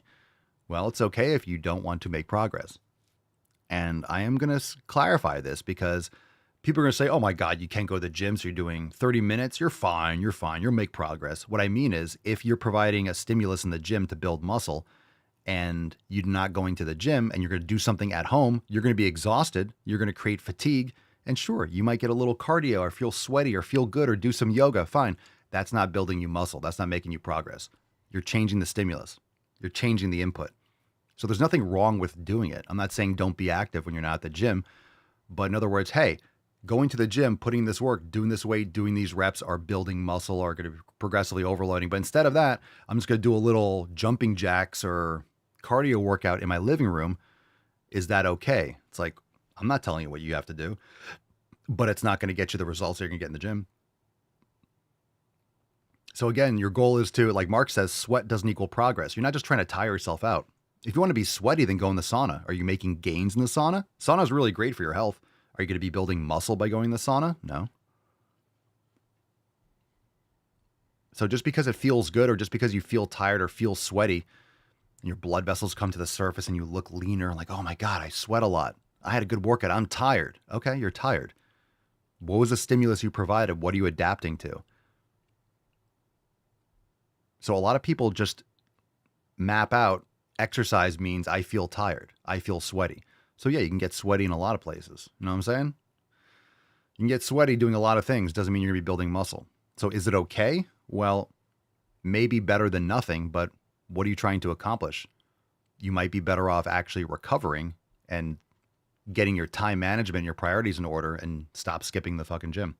Well, it's okay if you don't want to make progress. And I am going to clarify this because people are going to say, oh my God, you can't go to the gym, so you're doing 30 minutes. You're fine. You'll make progress. What I mean is if you're providing a stimulus in the gym to build muscle and you're not going to the gym and you're going to do something at home, you're going to be exhausted. You're going to create fatigue. And sure, you might get a little cardio or feel sweaty or feel good or do some yoga. Fine. That's not building you muscle. That's not making you progress. You're changing the stimulus. You're changing the input. So there's nothing wrong with doing it. I'm not saying don't be active when you're not at the gym. But in other words, hey, going to the gym, putting this work, doing this weight, doing these reps are building muscle or going to be progressively overloading. But instead of that, I'm just going to do a little jumping jacks or cardio workout in my living room. Is that okay? It's like, I'm not telling you what you have to do, but it's not going to get you the results that you're going to get in the gym. So again, your goal is to, like Mark says, sweat doesn't equal progress. You're not just trying to tire yourself out. If you want to be sweaty, then go in the sauna. Are you making gains in the sauna? Sauna is really great for your health. Are you going to be building muscle by going in the sauna? No. So just because it feels good or just because you feel tired or feel sweaty and your blood vessels come to the surface and you look leaner, like, oh my God, I sweat a lot. I had a good workout. I'm tired. Okay, you're tired. What was the stimulus you provided? What are you adapting to? So a lot of people just map out exercise means I feel tired. I feel sweaty. So yeah, you can get sweaty in a lot of places. You know what I'm saying? You can get sweaty doing a lot of things. Doesn't mean you're going to be building muscle. So is it okay? Well, maybe better than nothing, but what are you trying to accomplish? You might be better off actually recovering and getting your time management, your priorities in order, and stop skipping the fucking gym.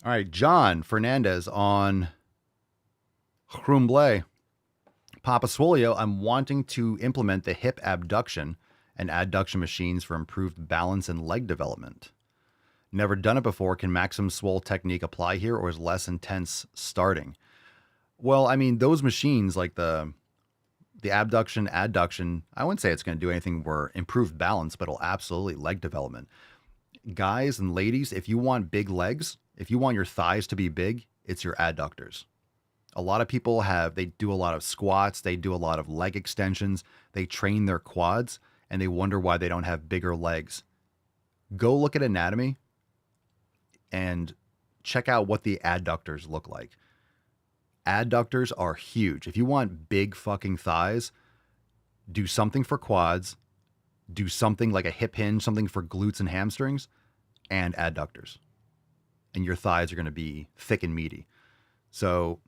All right, John Fernandez on Chrumblay. Papa Swolio, I'm wanting to implement the hip abduction and adduction machines for improved balance and leg development. Never done it before. Can Maximum Swole technique apply here, or is less intense starting? Well, I mean, those machines like the abduction, adduction, I wouldn't say it's going to do anything for improved balance, but it'll absolutely leg development. Guys and ladies, if you want big legs, if you want your thighs to be big, it's your adductors. A lot of people they do a lot of squats, they do a lot of leg extensions, they train their quads, and they wonder why they don't have bigger legs. Go look at anatomy and check out what the adductors look like. Adductors are huge. If you want big fucking thighs, do something for quads, do something like a hip hinge, something for glutes and hamstrings, and adductors. And your thighs are going to be thick and meaty. So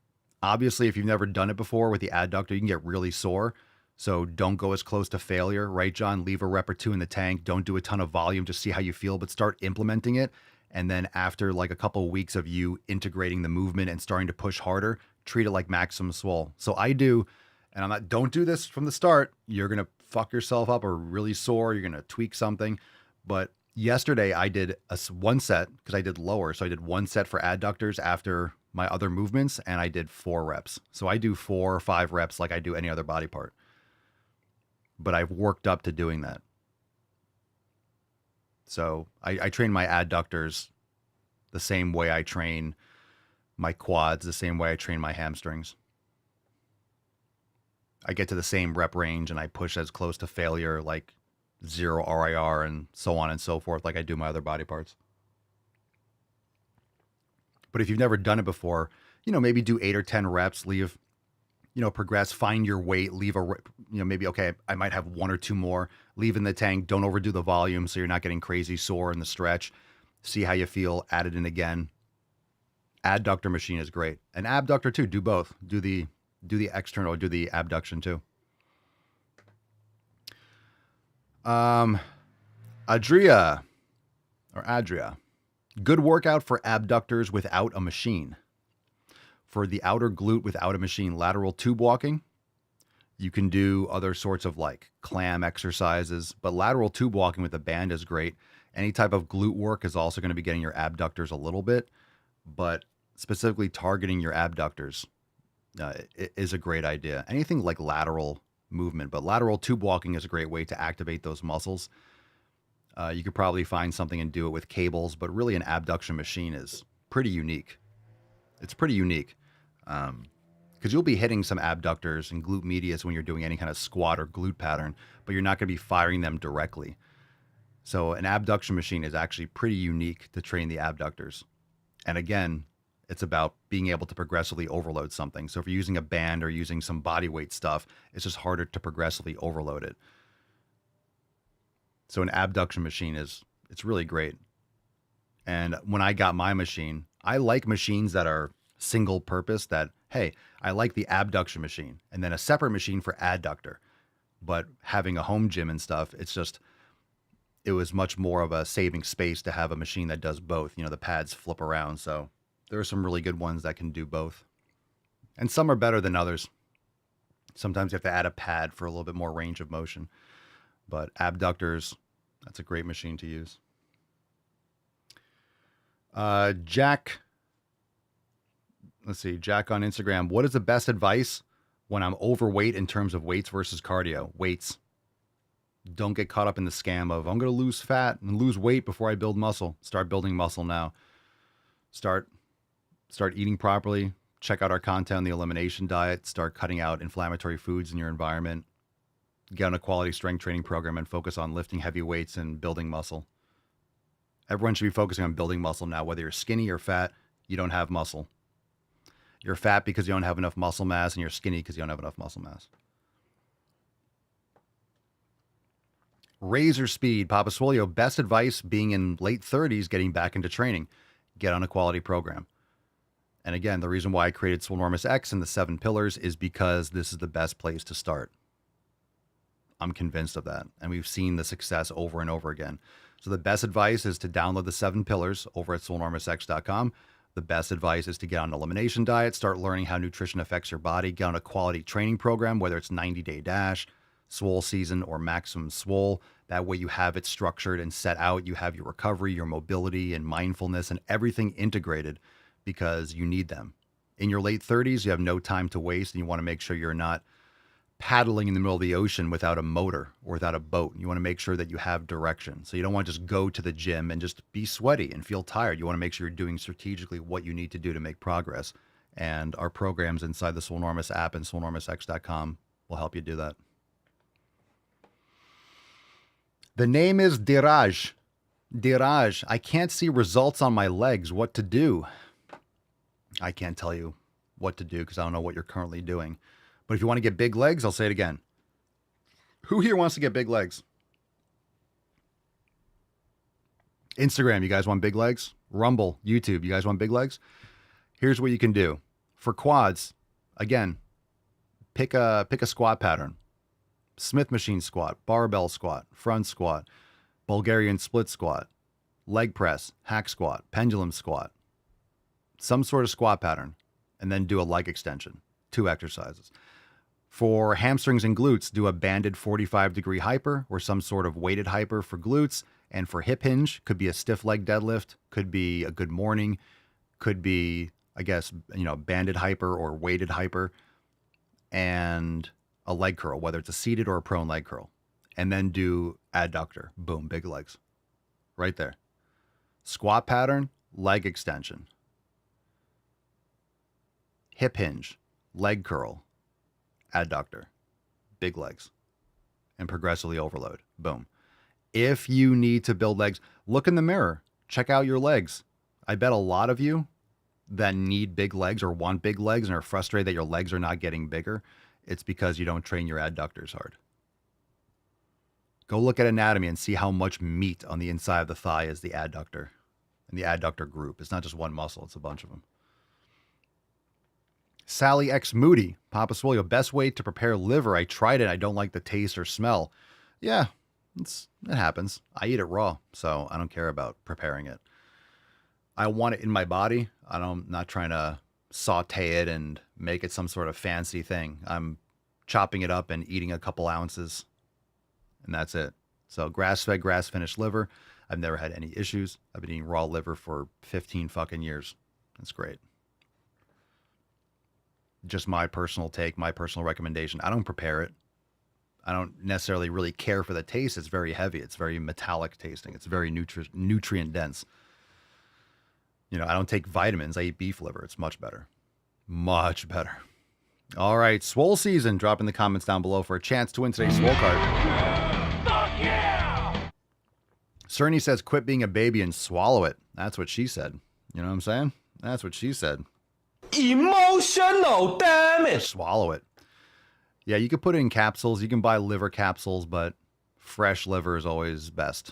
obviously, if you've never done it before with the adductor, you can get really sore. So don't go as close to failure, right, John? Leave a rep or two in the tank. Don't do a ton of volume. Just see how you feel, but start implementing it. And then after like a couple of weeks of you integrating the movement and starting to push harder, treat it like Maximum Swole. So I do, and don't do this from the start. You're going to fuck yourself up or really sore. You're going to tweak something. But yesterday I did one set because I did lower. So I did one set for adductors after my other movements, and I did 4 reps. So I do 4 or 5 reps like I do any other body part. But I've worked up to doing that. So I train my adductors the same way I train my quads, the same way I train my hamstrings. I get to the same rep range and I push as close to failure, like 0 RIR and so on and so forth, like I do my other body parts. But if you've never done it before, maybe do 8 or 10 reps, leave, progress, find your weight, leave maybe, okay, I might have 1 or 2 more, leave in the tank, don't overdo the volume so you're not getting crazy sore in the stretch. See how you feel, add it in again. Adductor machine is great. And abductor too, do both. Do the external, do the abduction too. Adria. Good workout for abductors without a machine. For the outer glute without a machine, lateral tube walking. You can do other sorts of like clam exercises, but lateral tube walking with a band is great. Any type of glute work is also going to be getting your abductors a little bit, but specifically targeting your abductors is a great idea. Anything like lateral movement, but lateral tube walking is a great way to activate those muscles. You could probably find something and do it with cables, but really an abduction machine is pretty unique. It's pretty unique because you'll be hitting some abductors and glute medius when you're doing any kind of squat or glute pattern, but you're not going to be firing them directly. So an abduction machine is actually pretty unique to train the abductors. And again, it's about being able to progressively overload something. So if you're using a band or using some body weight stuff, it's just harder to progressively overload it. So an abduction machine it's really great. And when I got my machine, I like machines that are single purpose, that, hey, I like the abduction machine and then a separate machine for adductor. But having a home gym and stuff, it was much more of a saving space to have a machine that does both. The pads flip around. So there are some really good ones that can do both. And some are better than others. Sometimes you have to add a pad for a little bit more range of motion. But abductors, that's a great machine to use. Jack on Instagram. What is the best advice when I'm overweight in terms of weights versus cardio? Weights. Don't get caught up in the scam of, I'm going to lose fat and lose weight before I build muscle. Start building muscle now. Start eating properly. Check out our content on the elimination diet. Start cutting out inflammatory foods in your environment. Get on a quality strength training program and focus on lifting heavy weights and building muscle. Everyone should be focusing on building muscle now. Whether you're skinny or fat, you don't have muscle. You're fat because you don't have enough muscle mass, and you're skinny because you don't have enough muscle mass. Razor speed, Papa Swole, best advice being in late 30s, getting back into training. Get on a quality program. And again, the reason why I created Swolenormous X and the 7 pillars is because this is the best place to start. I'm convinced of that. And we've seen the success over and over again. So the best advice is to download the 7 pillars over at swolenormousx.com. The best advice is to get on an elimination diet, start learning how nutrition affects your body, get on a quality training program, whether it's 90-day dash, Swole season, or maximum Swole. That way you have it structured and set out. You have your recovery, your mobility, and mindfulness, and everything integrated because you need them. In your late 30s, you have no time to waste, and you want to make sure you're not paddling in the middle of the ocean without a motor or without a boat. You want to make sure that you have direction. So you don't want to just go to the gym and just be sweaty and feel tired. You want to make sure you're doing strategically what you need to do to make progress. And our programs inside the Swolenormous app and swolenormousx.com will help you do that. The name is Diraj. Diraj, I can't see results on my legs. What to do? I can't tell you what to do because I don't know what you're currently doing. But if you want to get big legs, I'll say it again. Who here wants to get big legs? Instagram, you guys want big legs? Rumble, YouTube, you guys want big legs? Here's what you can do. For quads, again, pick a squat pattern. Smith machine squat, barbell squat, front squat, Bulgarian split squat, leg press, hack squat, pendulum squat. Some sort of squat pattern, and then do a leg extension. 2 exercises. For hamstrings and glutes, do a banded 45-degree hyper or some sort of weighted hyper for glutes. And for hip hinge, could be a stiff leg deadlift, could be a good morning, could be, I guess, banded hyper or weighted hyper, and a leg curl, whether it's a seated or a prone leg curl. And then do adductor. Boom, big legs. Right there. Squat pattern, leg extension. Hip hinge, leg curl, adductor. big legs and progressively overload. Boom. If you need to build legs, look in the mirror. Check out your legs. I bet a lot of you that need big legs or want big legs and are frustrated that your legs are not getting bigger, it's because you don't train your adductors hard. Go look at anatomy and see how much meat on the inside of the thigh is the adductor. And the adductor group. It's not just one muscle, it's a bunch of them. Sally X Moody, Papa Swole, best way to prepare liver. I tried it. I don't like the taste or smell. Yeah, it happens. I eat it raw, so I don't care about preparing it. I want it in my body. I'm not trying to saute it and make it some sort of fancy thing. I'm chopping it up and eating a couple ounces, and that's it. So grass-fed, grass-finished liver. I've never had any issues. I've been eating raw liver for 15 fucking years. That's great. Just my personal take, my personal recommendation. I don't prepare it. I don't necessarily really care for the taste. It's very heavy. It's very metallic tasting. It's very nutrient dense. You know, I don't take vitamins. I eat beef liver. It's much better. Much better. All right, Swole season. Drop in the comments down below for a chance to win today's Swole card. Fuck yeah! Cerny says, quit being a baby and swallow it. That's what she said. You know what I'm saying? That's what she said. Emotional damage. Swallow it. Yeah, you can put it in capsules. You can buy liver capsules, but fresh liver is always best.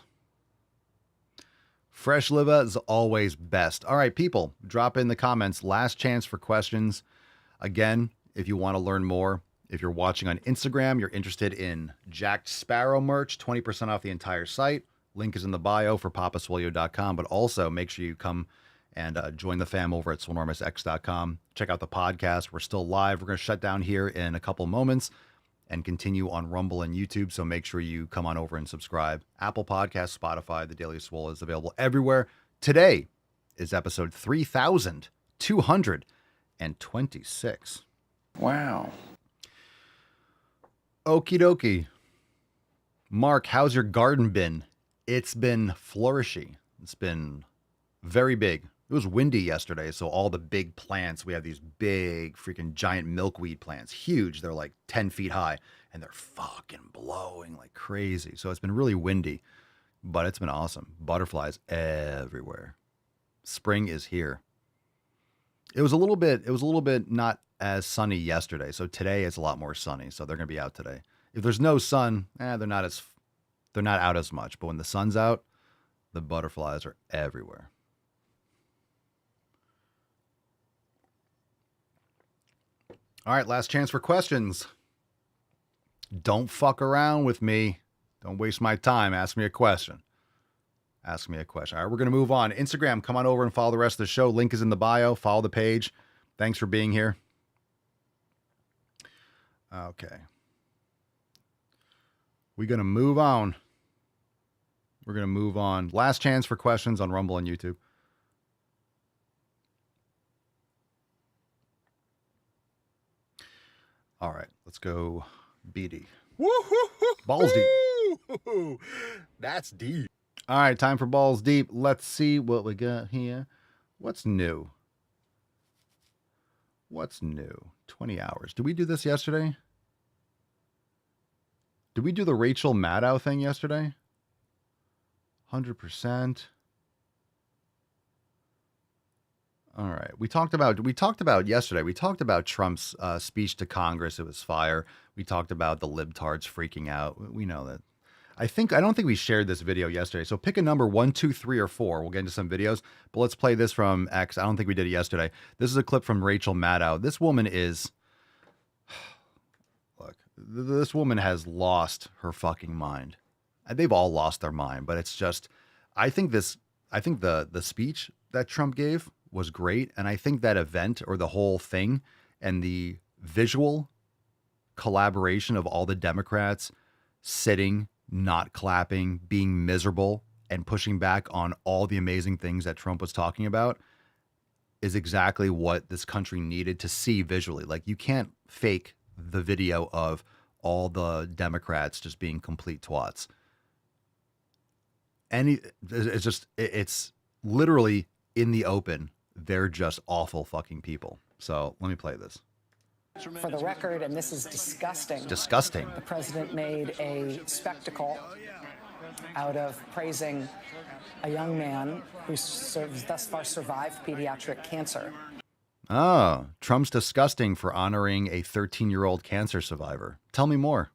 Fresh liver is always best. All right, people, drop in the comments. Last chance for questions. Again, if you want to learn more, if you're watching on Instagram, you're interested in Jacked Sparrow merch, 20% off the entire site. Link is in the bio for papaswolio.com, but also make sure you come and join the fam over at swolenormousx.com. Check out the podcast. We're still live. We're going to shut down here in a couple moments and continue on Rumble and YouTube, so make sure you come on over and subscribe. Apple Podcasts, Spotify, The Daily Swole is available everywhere. Today is episode 3226. Wow. Okie dokie. Mark, how's your garden been? It's been flourishing. It's been very big. It was windy yesterday, so all the big plants, we have these big freaking giant milkweed plants, huge. They're like 10 feet high, and they're fucking blowing like crazy. So it's been really windy, but it's been awesome. Butterflies everywhere. Spring is here. It was a little bit not as sunny yesterday, so today it's a lot more sunny. So they're gonna be out today. If there's no sun, they're not out as much. But when the sun's out, the butterflies are everywhere. All right, last chance for questions. Don't fuck around with me. Don't waste my time. Ask me a question. Ask me a question. All right, we're going to move on. Instagram, come on over and follow the rest of the show. Link is in the bio. Follow the page. Thanks for being here. Okay. We're going to move on. We're going to move on. Last chance for questions on Rumble and YouTube. All right, let's go BD. Balls deep. That's deep. All right, time for balls deep. Let's see what we got here. What's new? What's new? 20 hours. Did we do this yesterday? Did we do the Rachel Maddow thing yesterday? 100%. All right. We talked about yesterday. We talked about Trump's speech to Congress. It was fire. We talked about the libtards freaking out. We know that. I don't think we shared this video yesterday. So pick a number 1, 2, 3, or 4. We'll get into some videos, but let's play this from X. I don't think we did it yesterday. This is a clip from Rachel Maddow. This woman is, look, this woman has lost her fucking mind. They've all lost their mind, but it's just, I think the speech that Trump gave was great. And I think that event or the whole thing and the visual collaboration of all the Democrats sitting, not clapping, being miserable, and pushing back on all the amazing things that Trump was talking about is exactly what this country needed to see visually. Like, you can't fake the video of all the Democrats just being complete twats. And it's literally in the open. They're just awful fucking people. So let me play this. For the record, and this is disgusting. Disgusting. The president made a spectacle out of praising a young man who thus far survived pediatric cancer. Oh, Trump's disgusting for honoring a 13-year-old cancer survivor. Tell me more.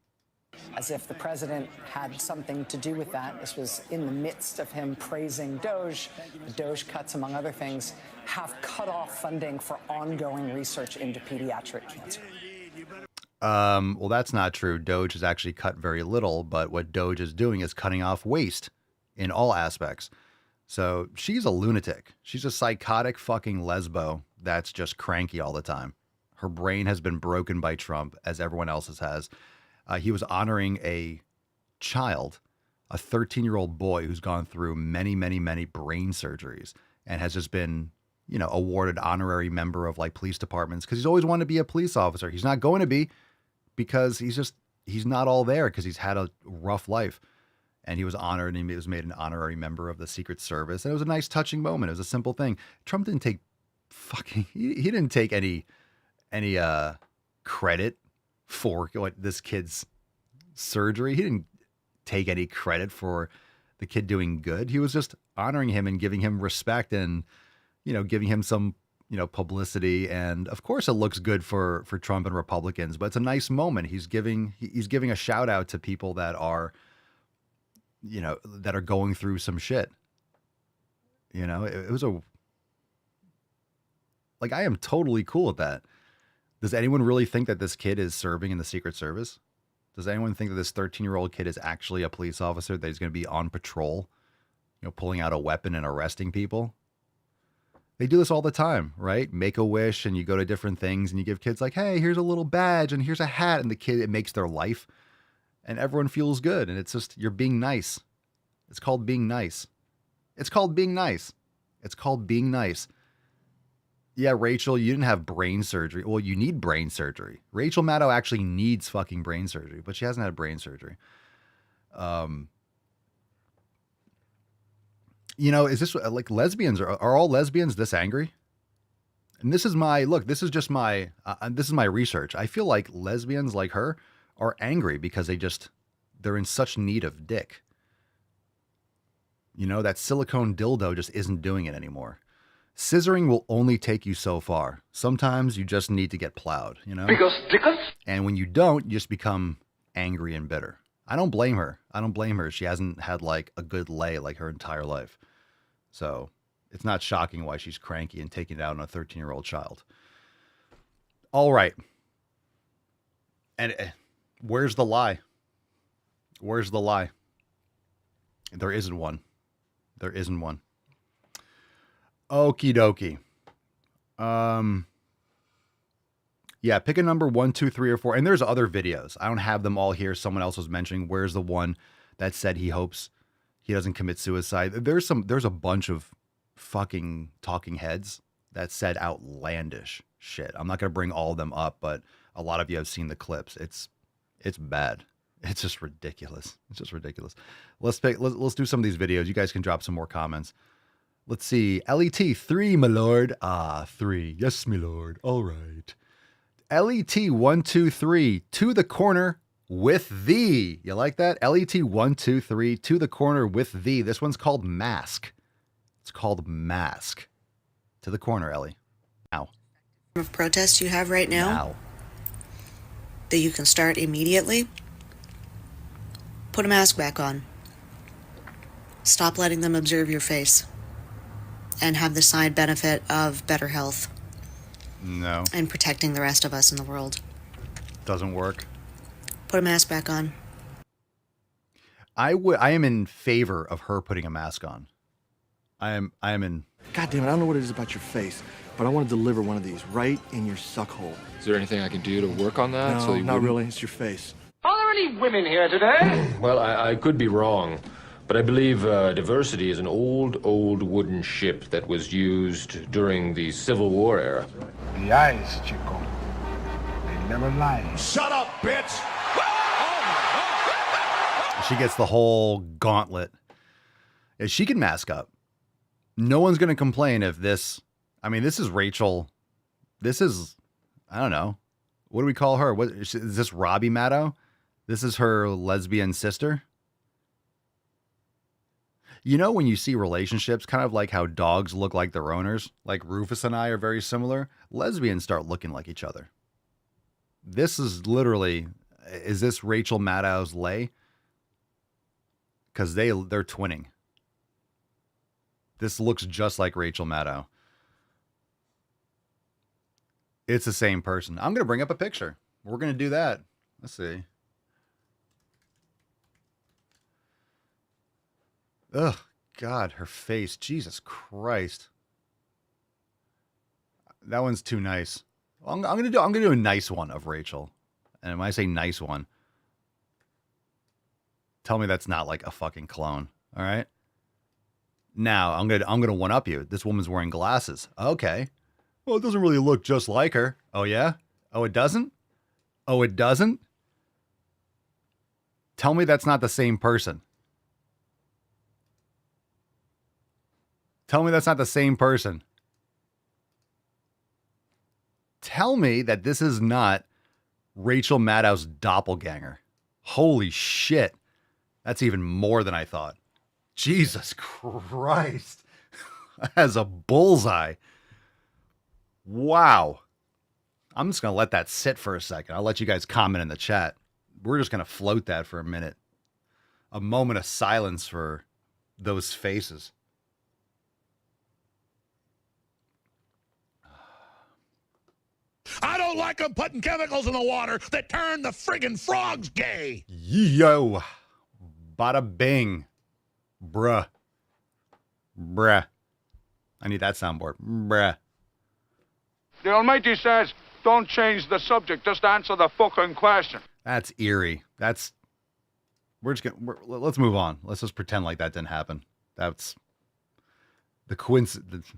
As if the president had something to do with that. This was in the midst of him praising Doge. The Doge cuts, among other things, have cut off funding for ongoing research into pediatric cancer. Well, that's not true. Doge has actually cut very little, but what Doge is doing is cutting off waste in all aspects. So she's a lunatic. She's a psychotic fucking lesbo that's just cranky all the time. Her brain has been broken by Trump, as everyone else's has. He was honoring a child, a 13-year-old boy who's gone through many, many, many brain surgeries and has just been, awarded honorary member of like police departments because he's always wanted to be a police officer. He's not going to be because he's not all there because he's had a rough life. And he was honored and he was made an honorary member of the Secret Service. And it was a nice touching moment. It was a simple thing. Trump didn't take he didn't take any credit for this kid's surgery. He didn't take any credit for the kid doing good. He was just honoring him and giving him respect and, giving him some, publicity. And of course it looks good for Trump and Republicans, but it's a nice moment. He's giving a shout out to people that are, that are going through some shit. It was I am totally cool with that. Does anyone really think that this kid is serving in the Secret Service? Does anyone think that this 13-year-old kid is actually a police officer, that he's going to be on patrol, pulling out a weapon and arresting people? They do this all the time, right? Make a wish and you go to different things and you give kids like, hey, here's a little badge and here's a hat. And the kid, it makes their life and everyone feels good. And it's just, you're being nice. It's called being nice. It's called being nice. It's called being nice. Yeah, Rachel, you didn't have brain surgery. Well, you need brain surgery. Rachel Maddow actually needs fucking brain surgery, but she hasn't had brain surgery. Is this like lesbians? Are all lesbians this angry? And this is this is just my research. I feel like lesbians like her are angry because they're in such need of dick. That silicone dildo just isn't doing it anymore. Scissoring will only take you so far. Sometimes you just need to get plowed, And when you don't, you just become angry and bitter. I don't blame her. She hasn't had like a good lay like her entire life. So it's not shocking why she's cranky and taking it out on a 13-year-old child. All right. And where's the lie? Where's the lie? There isn't one. There isn't one. Okie dokie. Yeah, pick a number 1, 2, 3, or 4. And there's other videos. I don't have them all here. Someone else was mentioning where's the one that said he hopes he doesn't commit suicide. There's a bunch of fucking talking heads that said outlandish shit. I'm not going to bring all of them up, but a lot of you have seen the clips. It's bad. It's just ridiculous. It's just ridiculous. Let's do some of these videos. You guys can drop some more comments. Let's see. LET 3, my lord. 3. Yes, my lord. All right. LET 1, 2, 3 to the corner with thee. You like that? LET 1, 2, 3 to the corner with thee. This one's called Mask. It's called Mask. To the corner, Ellie. Now. Of protest you have right now. That you can start immediately. Put a mask back on. Stop letting them observe your face. And have the side benefit of better health. No. And protecting the rest of us in the world. Doesn't work. Put a mask back on. I am in favor of her putting a mask on. I am in. God damn it, I don't know what it is about your face, but I want to deliver one of these right in your suck hole. Is there anything I can do to work on that? No, not really. It's your face. Are there any women here today? Well, I could be wrong, but I believe diversity is an old wooden ship that was used during the Civil War era. The eyes, Chico. They never lie. Shut up, bitch! She gets the whole gauntlet. If she can mask up, no one's going to complain if this... I mean, this is Rachel. This is... I don't know. What do we call her? What is this? Robbie Maddow? This is her lesbian sister. You know, when you see relationships, kind of like how dogs look like their owners, like Rufus and I are very similar, lesbians start looking like each other. This is literally, is this Rachel Maddow's lay? Because they're twinning. This looks just like Rachel Maddow. It's the same person. I'm going to bring up a picture. We're going to do that. Let's see. Ugh, God, her face. Jesus Christ. That one's too nice. I'm gonna do a nice one of Rachel. And when I say nice one, tell me that's not like a fucking clone. All right. Now I'm gonna one up you. This woman's wearing glasses. Okay. Well, it doesn't really look just like her. Oh yeah? Oh, it doesn't? Oh, it doesn't? Tell me that's not the same person. Tell me that's not the same person. Tell me that this is not Rachel Maddow's doppelganger. Holy shit. That's even more than I thought. Jesus Christ. As a bullseye. Wow. I'm just going to let that sit for a second. I'll let you guys comment in the chat. We're just going to float that for a minute. A moment of silence for those faces. I don't like them putting chemicals in the water that turn the friggin' frogs gay. Yo. Bada bing. Bruh. Bruh. I need that soundboard. Bruh. The Almighty says, don't change the subject, just answer the fucking question. That's eerie. Let's move on. Let's just pretend like that didn't happen. That's the coincidence.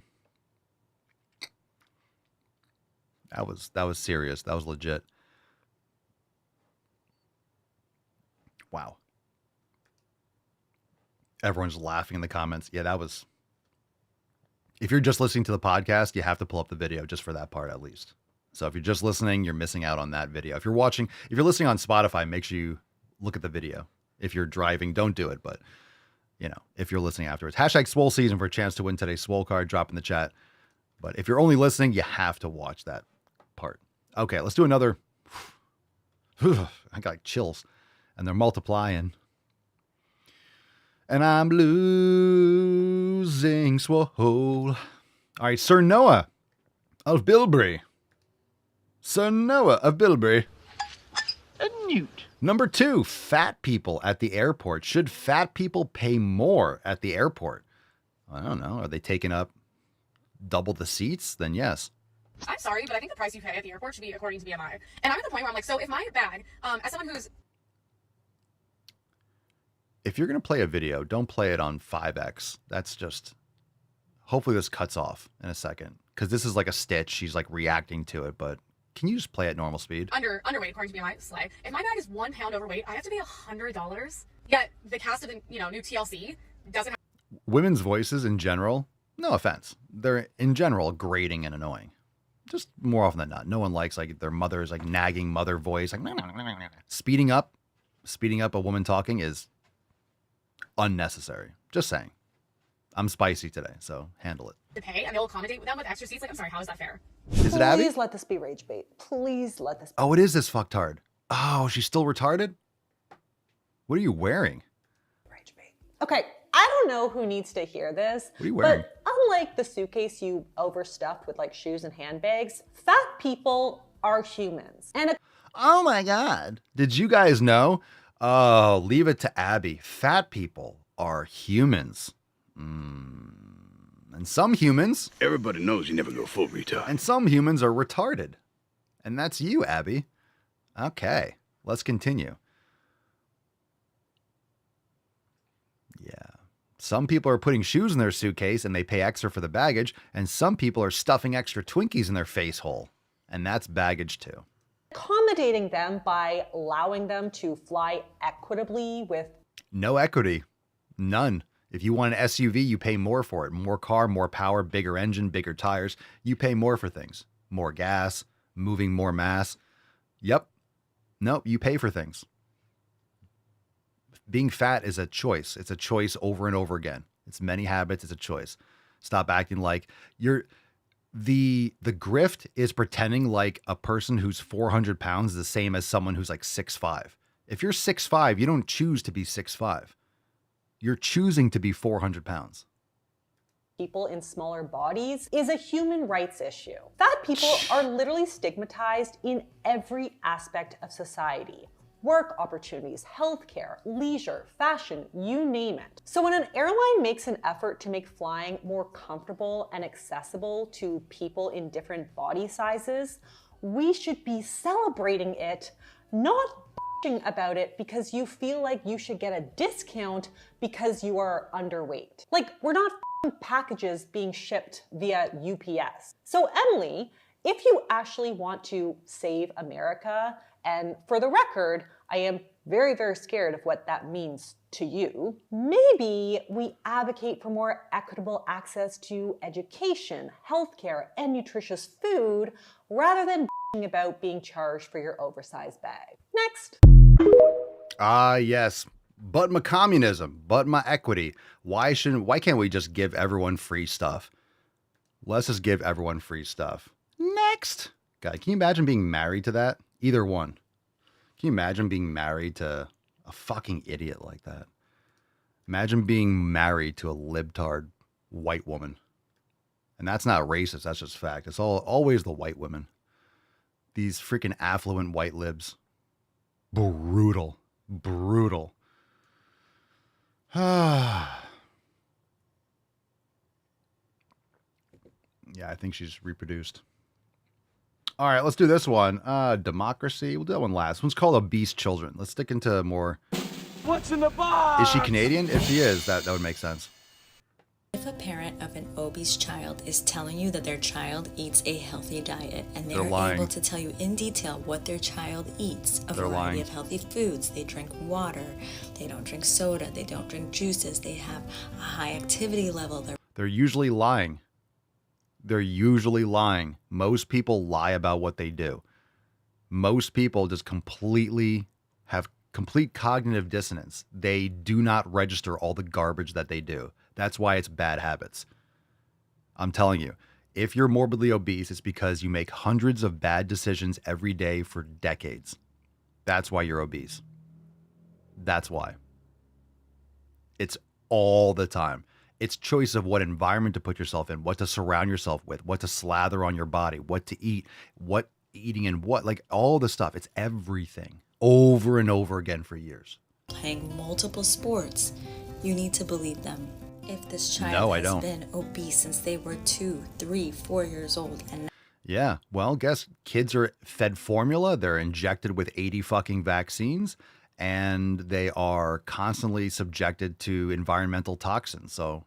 That was serious. That was legit. Wow. Everyone's laughing in the comments. Yeah, that was. If you're just listening to the podcast, you have to pull up the video just for that part at least. So if you're just listening, you're missing out on that video. If you're listening on Spotify, make sure you look at the video. If you're driving, don't do it. But, if you're listening afterwards. Hashtag Swole Season for a chance to win today's Swole card. Drop in the chat. But if you're only listening, you have to watch that part. Okay, let's do another. I got chills. And they're multiplying. And I'm losing Swole. All right, Sir Noah of Bilberry. Sir Noah of Bilberry. A newt. Number 2, fat people at the airport. Should fat people pay more at the airport? I don't know. Are they taking up double the seats? Then yes. I'm sorry, but I think the price you pay at the airport should be according to BMI. And I'm at the point where I'm like, so if my bag, as someone who's... If you're going to play a video, don't play it on 5X. That's just... Hopefully this cuts off in a second. Because this is like a stitch. She's like reacting to it, but... Can you just play at normal speed? Underweight, according to BMI, slay. If my bag is 1 pound overweight, I have to pay $100. Yet the cast of the new TLC doesn't have... Women's voices in general, no offense, they're in general grating and annoying. Just more often than not. No one likes like their mother's like nagging mother voice. Like speeding up a woman talking is unnecessary. Just saying. I'm spicy today, so handle it. To pay, and they'll accommodate them with extra seats. Like, I'm sorry, how is that fair? Is it Abby? Please let this be rage bait. Please let this be. Oh, it is this fucktard. Oh, she's still retarded? What are you wearing? Rage bait. Okay, I don't know who needs to hear this. What are you wearing? But unlike the suitcase you overstuffed with like shoes and handbags, fat people are humans. And oh my God. Did you guys know? Oh, leave it to Abby. Fat people are humans. And some humans... Everybody knows you never go full retard. And some humans are retarded. And that's you, Abby. Okay, let's continue. Yeah. Some people are putting shoes in their suitcase and they pay extra for the baggage. And some people are stuffing extra Twinkies in their face hole. And that's baggage too. accommodating them by allowing them to fly equitably with... No equity. None. If you want an SUV, you pay more for it. More car, more power, bigger engine, bigger tires. You pay more for things. More gas, moving more mass. Yep. No, you pay for things. Being fat is a choice. It's a choice over and over again. It's many habits. It's a choice. Stop acting like you're the grift is pretending like a person who's 400 pounds is the same as someone who's like 6'5". If you're 6'5", you don't choose to be 6'5". You're choosing to be 400 pounds. People in smaller bodies is a human rights issue. Fat people are literally stigmatized in every aspect of society. Work opportunities, healthcare, leisure, fashion, you name it. So when an airline makes an effort to make flying more comfortable and accessible to people in different body sizes, we should be celebrating it, not about it because you feel like you should get a discount because you are underweight. Like, we're not packages being shipped via UPS. So Emily, if you actually want to save America, and for the record, I am very, very scared of what that means to you, maybe we advocate for more equitable access to education, healthcare, and nutritious food rather than about being charged for your oversized bag. Next. Yes. But my communism, but my equity. Why can't we just give everyone free stuff? Let's just give everyone free stuff. Next. God, can you imagine being married to that? Either one. Can you imagine being married to a fucking idiot like that? Imagine being married to a libtard white woman. And that's not racist, that's just fact. It's always the white women. These freaking affluent white libs. Brutal. Brutal. Yeah, I think she's reproduced. All right, let's do this one. Democracy. We'll do that one last. This one's called Obese Children. Let's stick into more. What's in the box? Is she Canadian? If she is, that would make sense. If a parent of an obese child is telling you that their child eats a healthy diet and they're able to tell you in detail what their child eats, a variety of healthy foods, they drink water, they don't drink soda, they don't drink juices, they have a high activity level. They're usually lying. They're usually lying. Most people lie about what they do. Most people just completely have complete cognitive dissonance. They do not register all the garbage that they do. That's why it's bad habits. I'm telling you, if you're morbidly obese, it's because you make hundreds of bad decisions every day for decades. That's why you're obese. That's why. It's all the time. It's choice of what environment to put yourself in, what to surround yourself with, what to slather on your body, what to eat, what eating and what, like all the stuff. It's everything over and over again for years. Playing multiple sports, you need to believe them. If this child has been obese since they were 2, 3, 4 years old and yeah, well, guess kids are fed formula. They're injected with 80 fucking vaccines, and they are constantly subjected to environmental toxins. So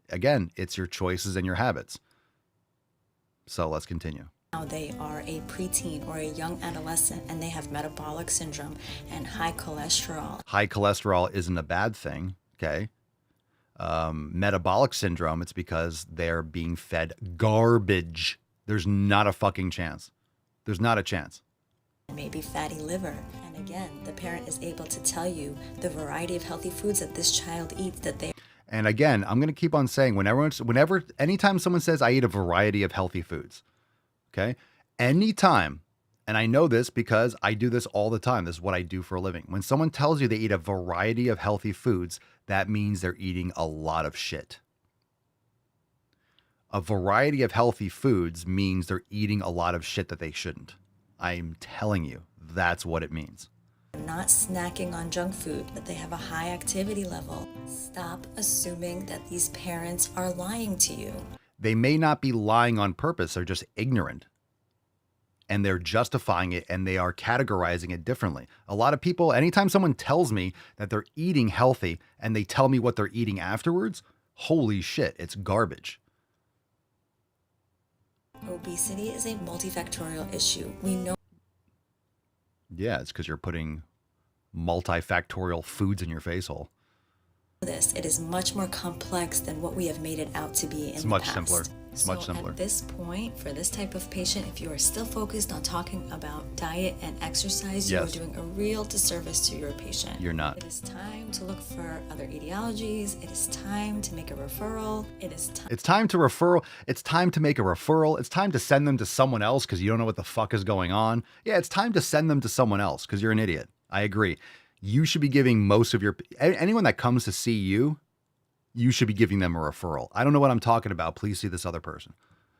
again, it's your choices and your habits. So let's continue. now they are a preteen or a young adolescent and they have metabolic syndrome and high cholesterol. High cholesterol isn't a bad thing, okay? Metabolic syndrome, it's because they're being fed garbage. There's not a fucking chance. There's not a chance. Maybe fatty liver. And again, the parent is able to tell you the variety of healthy foods that this child eats that they... And again, I'm going to keep on saying anytime someone says I eat a variety of healthy foods, okay? Anytime, and I know this because I do this all the time. This is what I do for a living. When someone tells you they eat a variety of healthy foods, that means they're eating a lot of shit. A variety of healthy foods means they're eating a lot of shit that they shouldn't. I'm telling you, that's what it means. Not snacking on junk food, that they have a high activity level. Stop assuming that these parents are lying to you. They may not be lying on purpose, they're just ignorant. And they're justifying it and they are categorizing it differently. A lot of people, anytime someone tells me that they're eating healthy and they tell me what they're eating afterwards, holy shit, it's garbage. Obesity is a multifactorial issue. We know Yeah, it's because you're putting multifactorial foods in your face hole. this. It is much more complex than what we have made it out to be in the past. It's much simpler. It's much simpler. At this point, for this type of patient, if you are still focused on talking about diet and exercise, you are doing a real disservice to your patient. You're not. It is time to look for other etiologies. It is time to make a referral. It's time to referral. It's time to make a referral. It's time to send them to someone else because you don't know what the fuck is going on. Yeah, it's time to send them to someone else because you're an idiot. I agree. You should be giving most of your, anyone that comes to see you, you should be giving them a referral. I don't know what I'm talking about. Please see this other person.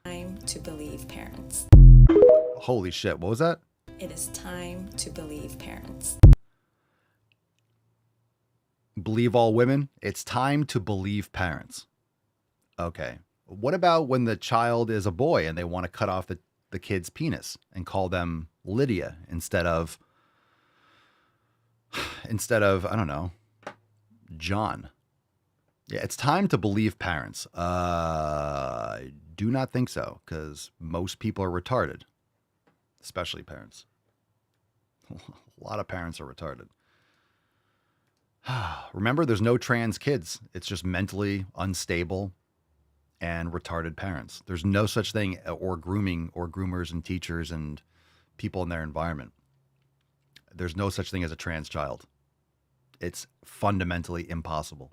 Time to believe parents. Holy shit. What was that? It is time to believe parents. Believe all women. It's time to believe parents. Okay. What about when the child is a boy and they want to cut off the kid's penis and call them Lydia instead of, I don't know, John? Yeah, it's time to believe parents. I do not think so, because most people are retarded, especially parents. A lot of parents are retarded. Remember, there's no trans kids. It's just mentally unstable and retarded parents. There's no such thing, or grooming, or groomers and teachers and people in their environment. There's no such thing as a trans child. It's fundamentally impossible.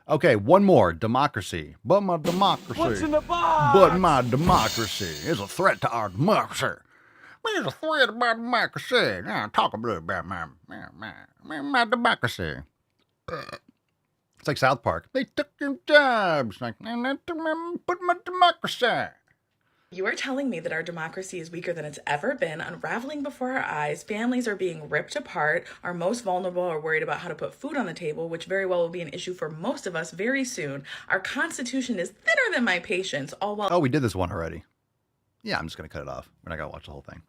Okay, one more. Democracy. But my democracy. What's in the box? But my democracy is a threat to our democracy. There's a threat about democracy. Now talk a bit about my democracy. It's like South Park. They took your jobs. Like, put my democracy. You are telling me that our democracy is weaker than it's ever been, unraveling before our eyes, families are being ripped apart, our most vulnerable are worried about how to put food on the table, which very well will be an issue for most of us very soon. Our Constitution is thinner than my patience, all while... Oh, we did this one already. Yeah, I'm just going to cut it off. We're not going to watch the whole thing.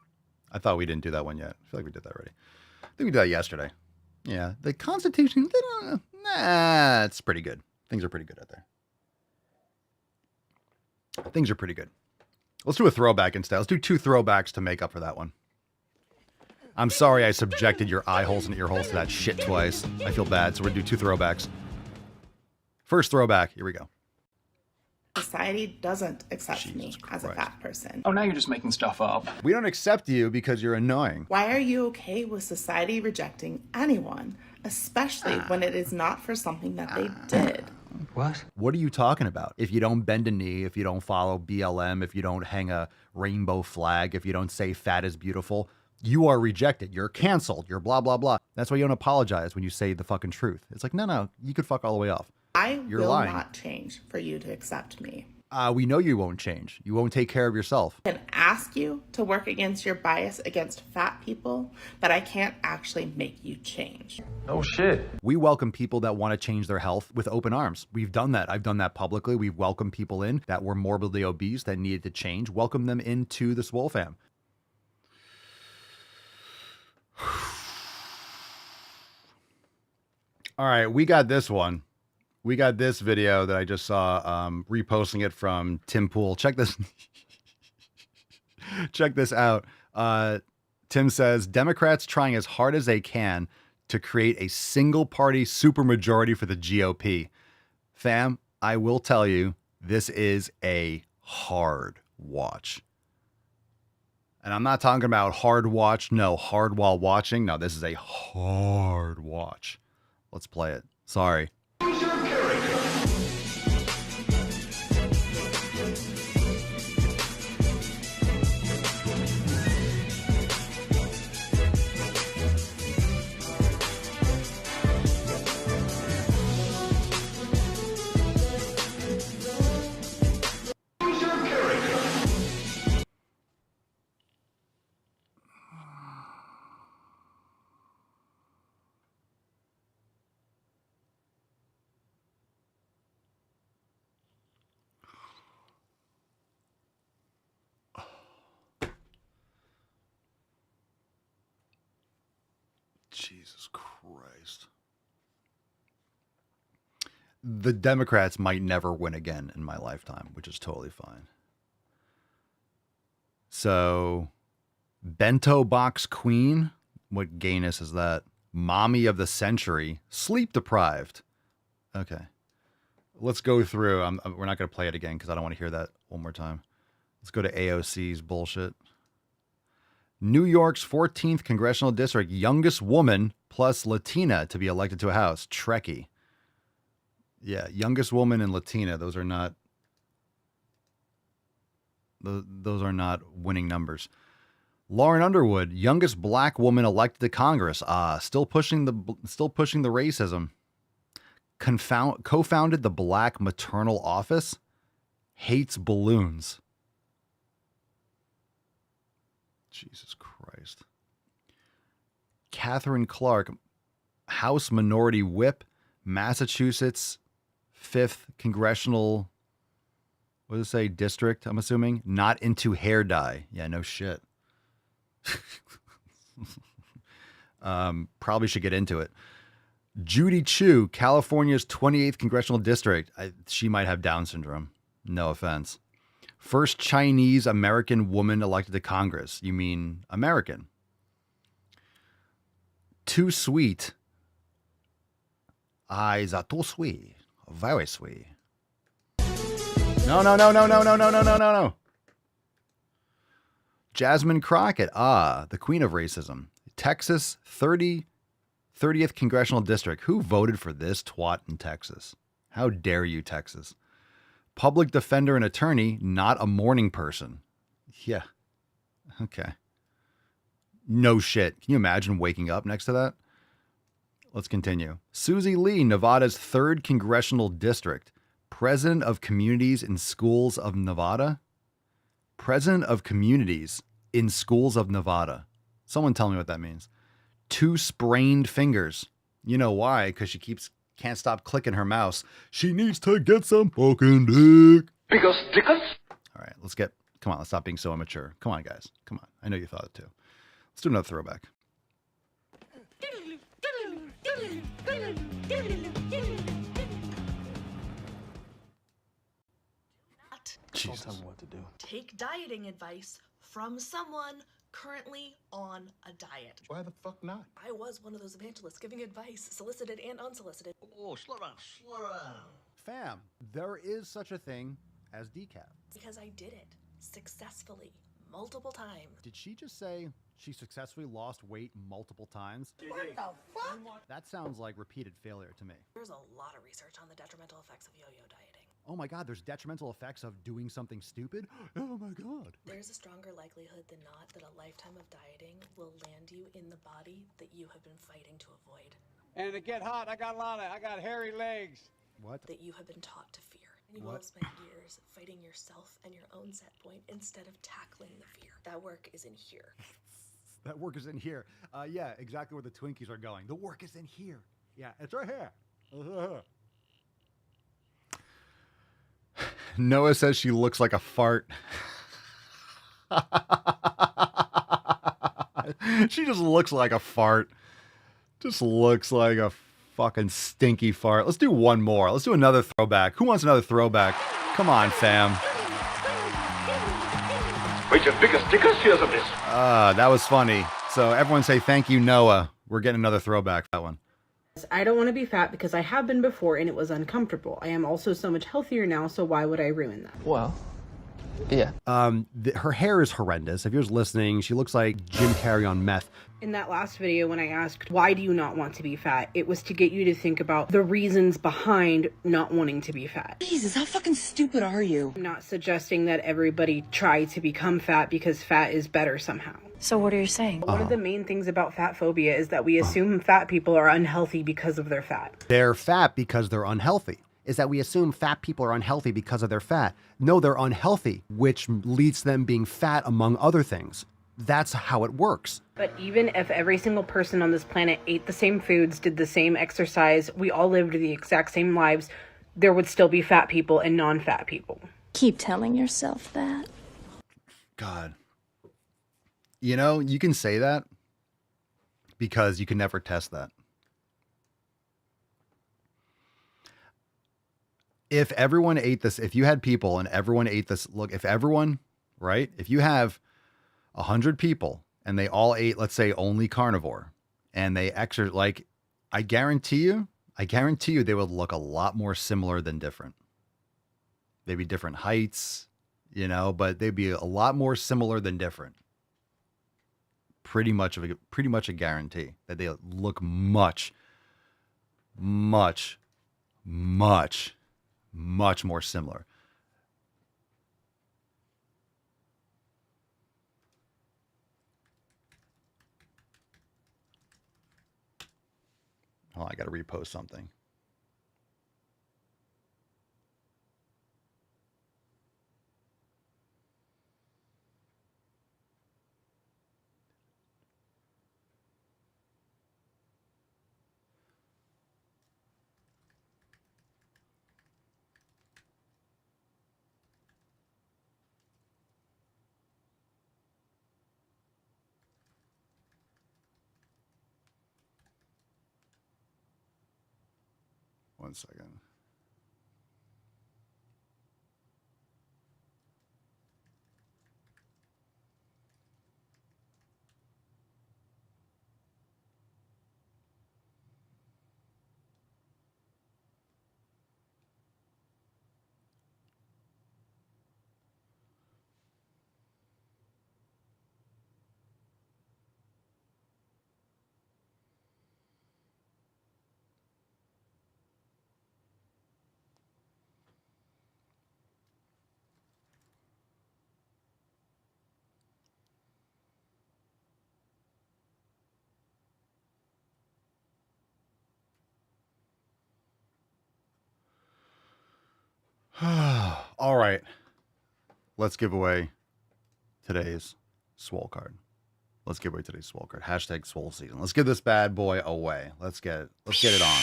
I thought we didn't do that one yet. I feel like we did that already. I think we did that yesterday. Yeah, the Constitution, it's pretty good. Things are pretty good out there. Things are pretty good. Let's do a throwback instead. Let's do 2 throwbacks to make up for that one. I'm sorry I subjected your eye holes and ear holes to that shit twice. I feel bad, so we're going to do 2 throwbacks. First throwback. Here we go. Society doesn't accept me as a fat person. Oh, now you're just making stuff up. We don't accept you because you're annoying. Why are you okay with society rejecting anyone, especially when it is not for something that they did? What? What are you talking about? If you don't bend a knee, if you don't follow BLM, if you don't hang a rainbow flag, if you don't say fat is beautiful, you are rejected. You're canceled. You're blah, blah, blah. That's why you don't apologize when you say the fucking truth. It's like, no, you could fuck all the way off. You're will lying. Not change for you to accept me. We know you won't change. You won't take care of yourself. I can ask you to work against your bias against fat people, but I can't actually make you change. Oh, shit. We welcome people that want to change their health with open arms. We've done that. I've done that publicly. We've welcomed people in that were morbidly obese that needed to change. Welcome them into the Swole fam. All right, we got this one. We got this video that I just saw, reposting it from Tim Pool. Check this. Check this out. Tim says, Democrats trying as hard as they can to create a single party supermajority for the GOP. Fam, I will tell you, this is a hard watch. And I'm not talking about hard watch. No, hard while watching. No, this is a hard watch. Let's play it. Sorry. Jesus Christ. The Democrats might never win again in my lifetime, which is totally fine. So, Bento Box Queen? What gayness is that? Mommy of the century? Sleep deprived. Okay. Let's go through. We're not going to play it again because I don't want to hear that one more time. Let's go to AOC's bullshit. New York's 14th congressional district, youngest woman plus Latina to be elected to a house. Trekkie. Yeah, youngest woman and Latina. Those are not winning numbers. Lauren Underwood, youngest black woman elected to Congress. Still pushing the racism. Co-founded the Black Maternal Office. Hates balloons. Jesus Christ. Catherine Clark, House Minority Whip, Massachusetts 5th Congressional, what does it say, district, I'm assuming? Not into hair dye. Yeah, no shit. Probably should get into it. Judy Chu, California's 28th Congressional District. She might have Down syndrome. No offense. First Chinese American woman elected to Congress. You mean American? Too sweet. Eyes are too sweet. Very sweet. No. Jasmine Crockett. The queen of racism. Texas 30th Congressional District. Who voted for this twat in Texas? How dare you, Texas? Public defender and attorney, not a morning person. Yeah. Okay. No shit. Can you imagine waking up next to that? Let's continue. Susie Lee, Nevada's 3rd Congressional District. President of Communities in Schools of Nevada. President of Communities in Schools of Nevada. Someone tell me what that means. 2 sprained fingers. You know why? Because she can't stop clicking her mouse. She needs to get some fucking dick. Because. All right, let's stop being so immature. Come on, guys. Come on. I know you thought it too. Let's do another throwback. Jesus. Don't tell me what to do. Take dieting advice from someone currently on a diet. Why the fuck not? I was one of those evangelists giving advice, solicited and unsolicited. Oh, slow down. Fam, there is such a thing as decaf. Because I did it successfully multiple times. Did she just say she successfully lost weight multiple times? What the fuck? That sounds like repeated failure to me. There's a lot of research on the detrimental effects of yo-yo dieting. Oh my God, there's detrimental effects of doing something stupid? Oh my God. There's a stronger likelihood than not that a lifetime of dieting will land you in the body that you have been fighting to avoid. And to get hot, I got hairy legs. What? That you have been taught to fear. And you will spend years fighting yourself and your own set point instead of tackling the fear. That work is in here. That work is in here. Yeah, exactly where the Twinkies are going. The work is in here. Yeah, it's right here. Noah says she looks like a fart. She just looks like a fart. Just looks like a fucking stinky fart. Let's do one more. Let's do another throwback. Who wants another throwback? Come on, fam. Wait, your biggest stickers? Here's a this. That was funny. So everyone say thank you, Noah. We're getting another throwback. That one. I don't want to be fat because I have been before and it was uncomfortable. I am also so much healthier now, so why would I ruin that? Well, yeah. Her hair is horrendous. If you're just listening, she looks like Jim Carrey on meth. In that last video, when I asked, why do you not want to be fat? It was to get you to think about the reasons behind not wanting to be fat. Jesus, how fucking stupid are you? I'm not suggesting that everybody try to become fat because fat is better somehow. So what are you saying? One of the main things about fat phobia is that we assume fat people are unhealthy because of their fat. They're fat because they're unhealthy. Is that we assume fat people are unhealthy because of their fat. No, they're unhealthy, which leads to them being fat among other things. That's how it works. But even if every single person on this planet ate the same foods, did the same exercise, we all lived the exact same lives, there would still be fat people and non-fat people. Keep telling yourself that. God. You know, you can say that because you can never test that. If everyone ate this, if you had people and everyone ate this, look, if everyone, right? If you have 100 people and they all ate, let's say, only carnivore and they like, I guarantee you, I guarantee you they would look a lot more similar than different. They'd be different heights, you know, but they'd be a lot more similar than different. Pretty much a guarantee that they look much more similar. Oh, I got to repost something. One second. All right. Let's give away today's Swole card. Let's give away today's Swole card. Hashtag Swole season. Let's give this bad boy away. Let's get it on.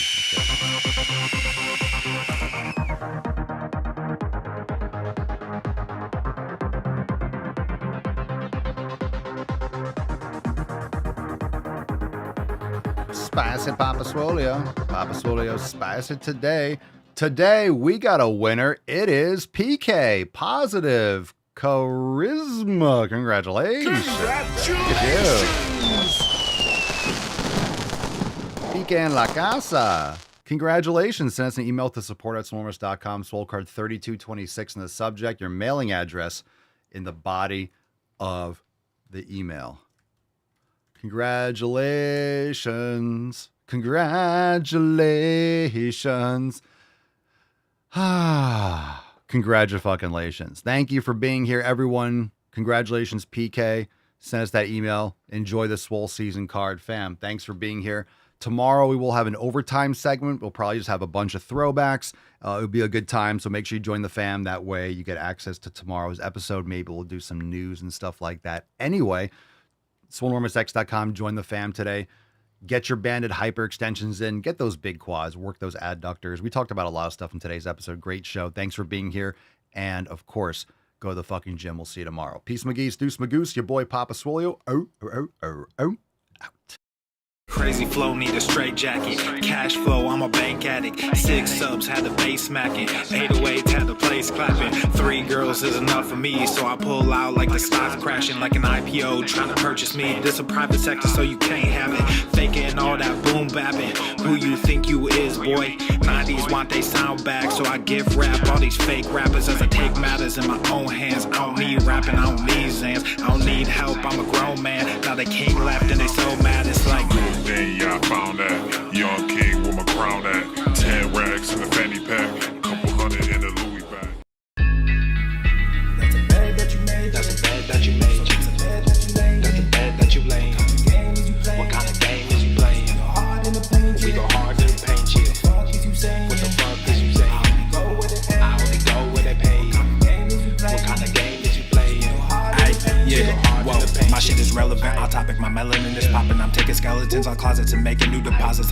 Spicy Papa Swolio. Papa Swolio spicy today. Today, we got a winner. It is PK. Positive Charisma. Congratulations. PK en la casa. Congratulations. Send us an email to support@swolenormous.com. Swole card 3226 in the subject. Your mailing address in the body of the email. Congratulations. Congratulations. Congratulations. Thank you for being here, everyone. Congratulations, PK. Send us that email. Enjoy the Swole season card. Fam, thanks for being here. Tomorrow we will have an overtime segment. We'll probably just have a bunch of throwbacks. It'll be a good time, so make sure you join the fam. That way you get access to tomorrow's episode. Maybe we'll do some news and stuff like that. Anyway, SwoleNormousX.com. Join the fam today. Get your banded hyper extensions in. Get those big quads. Work those adductors. We talked about a lot of stuff in today's episode. Great show. Thanks for being here. And, of course, go to the fucking gym. We'll see you tomorrow. Peace, McGee's, Deuce, Magoose, your boy, Papa Swolio. Out. Crazy flow, need a straight jacket. Cash flow, I'm a bank addict. 6 subs, had the bass smacking. 808, had the place clapping. 3 girls is enough for me, so I pull out like the stock crashing. Like an IPO, trying to purchase me. This a private sector, so you can't have it. Faking all that boom bapping. Who you think you is, boy? 90s want they sound back, so I give rap all these fake rappers as I take matters in my own hands. I don't need rapping, I don't need Zans. I don't need help, I'm a grown man. Now they king left and they so mad, it's like then yeah, I found that young king with my crown at 10 racks in the fanny pack, couple hundred in the Louis bag. That's a bed that you made. That's a bed that you made. That's a bed that you laid. That's a bed that you laid. What kind of game is you playing? We go hard in the paint, yeah. What the fuck is you saying? I only go where they pay. What kind of game is you playing? Yeah, whoa, my shit is relevant. On topic, my melanin is popping. I'm taking skeletons on closets and making new deposits.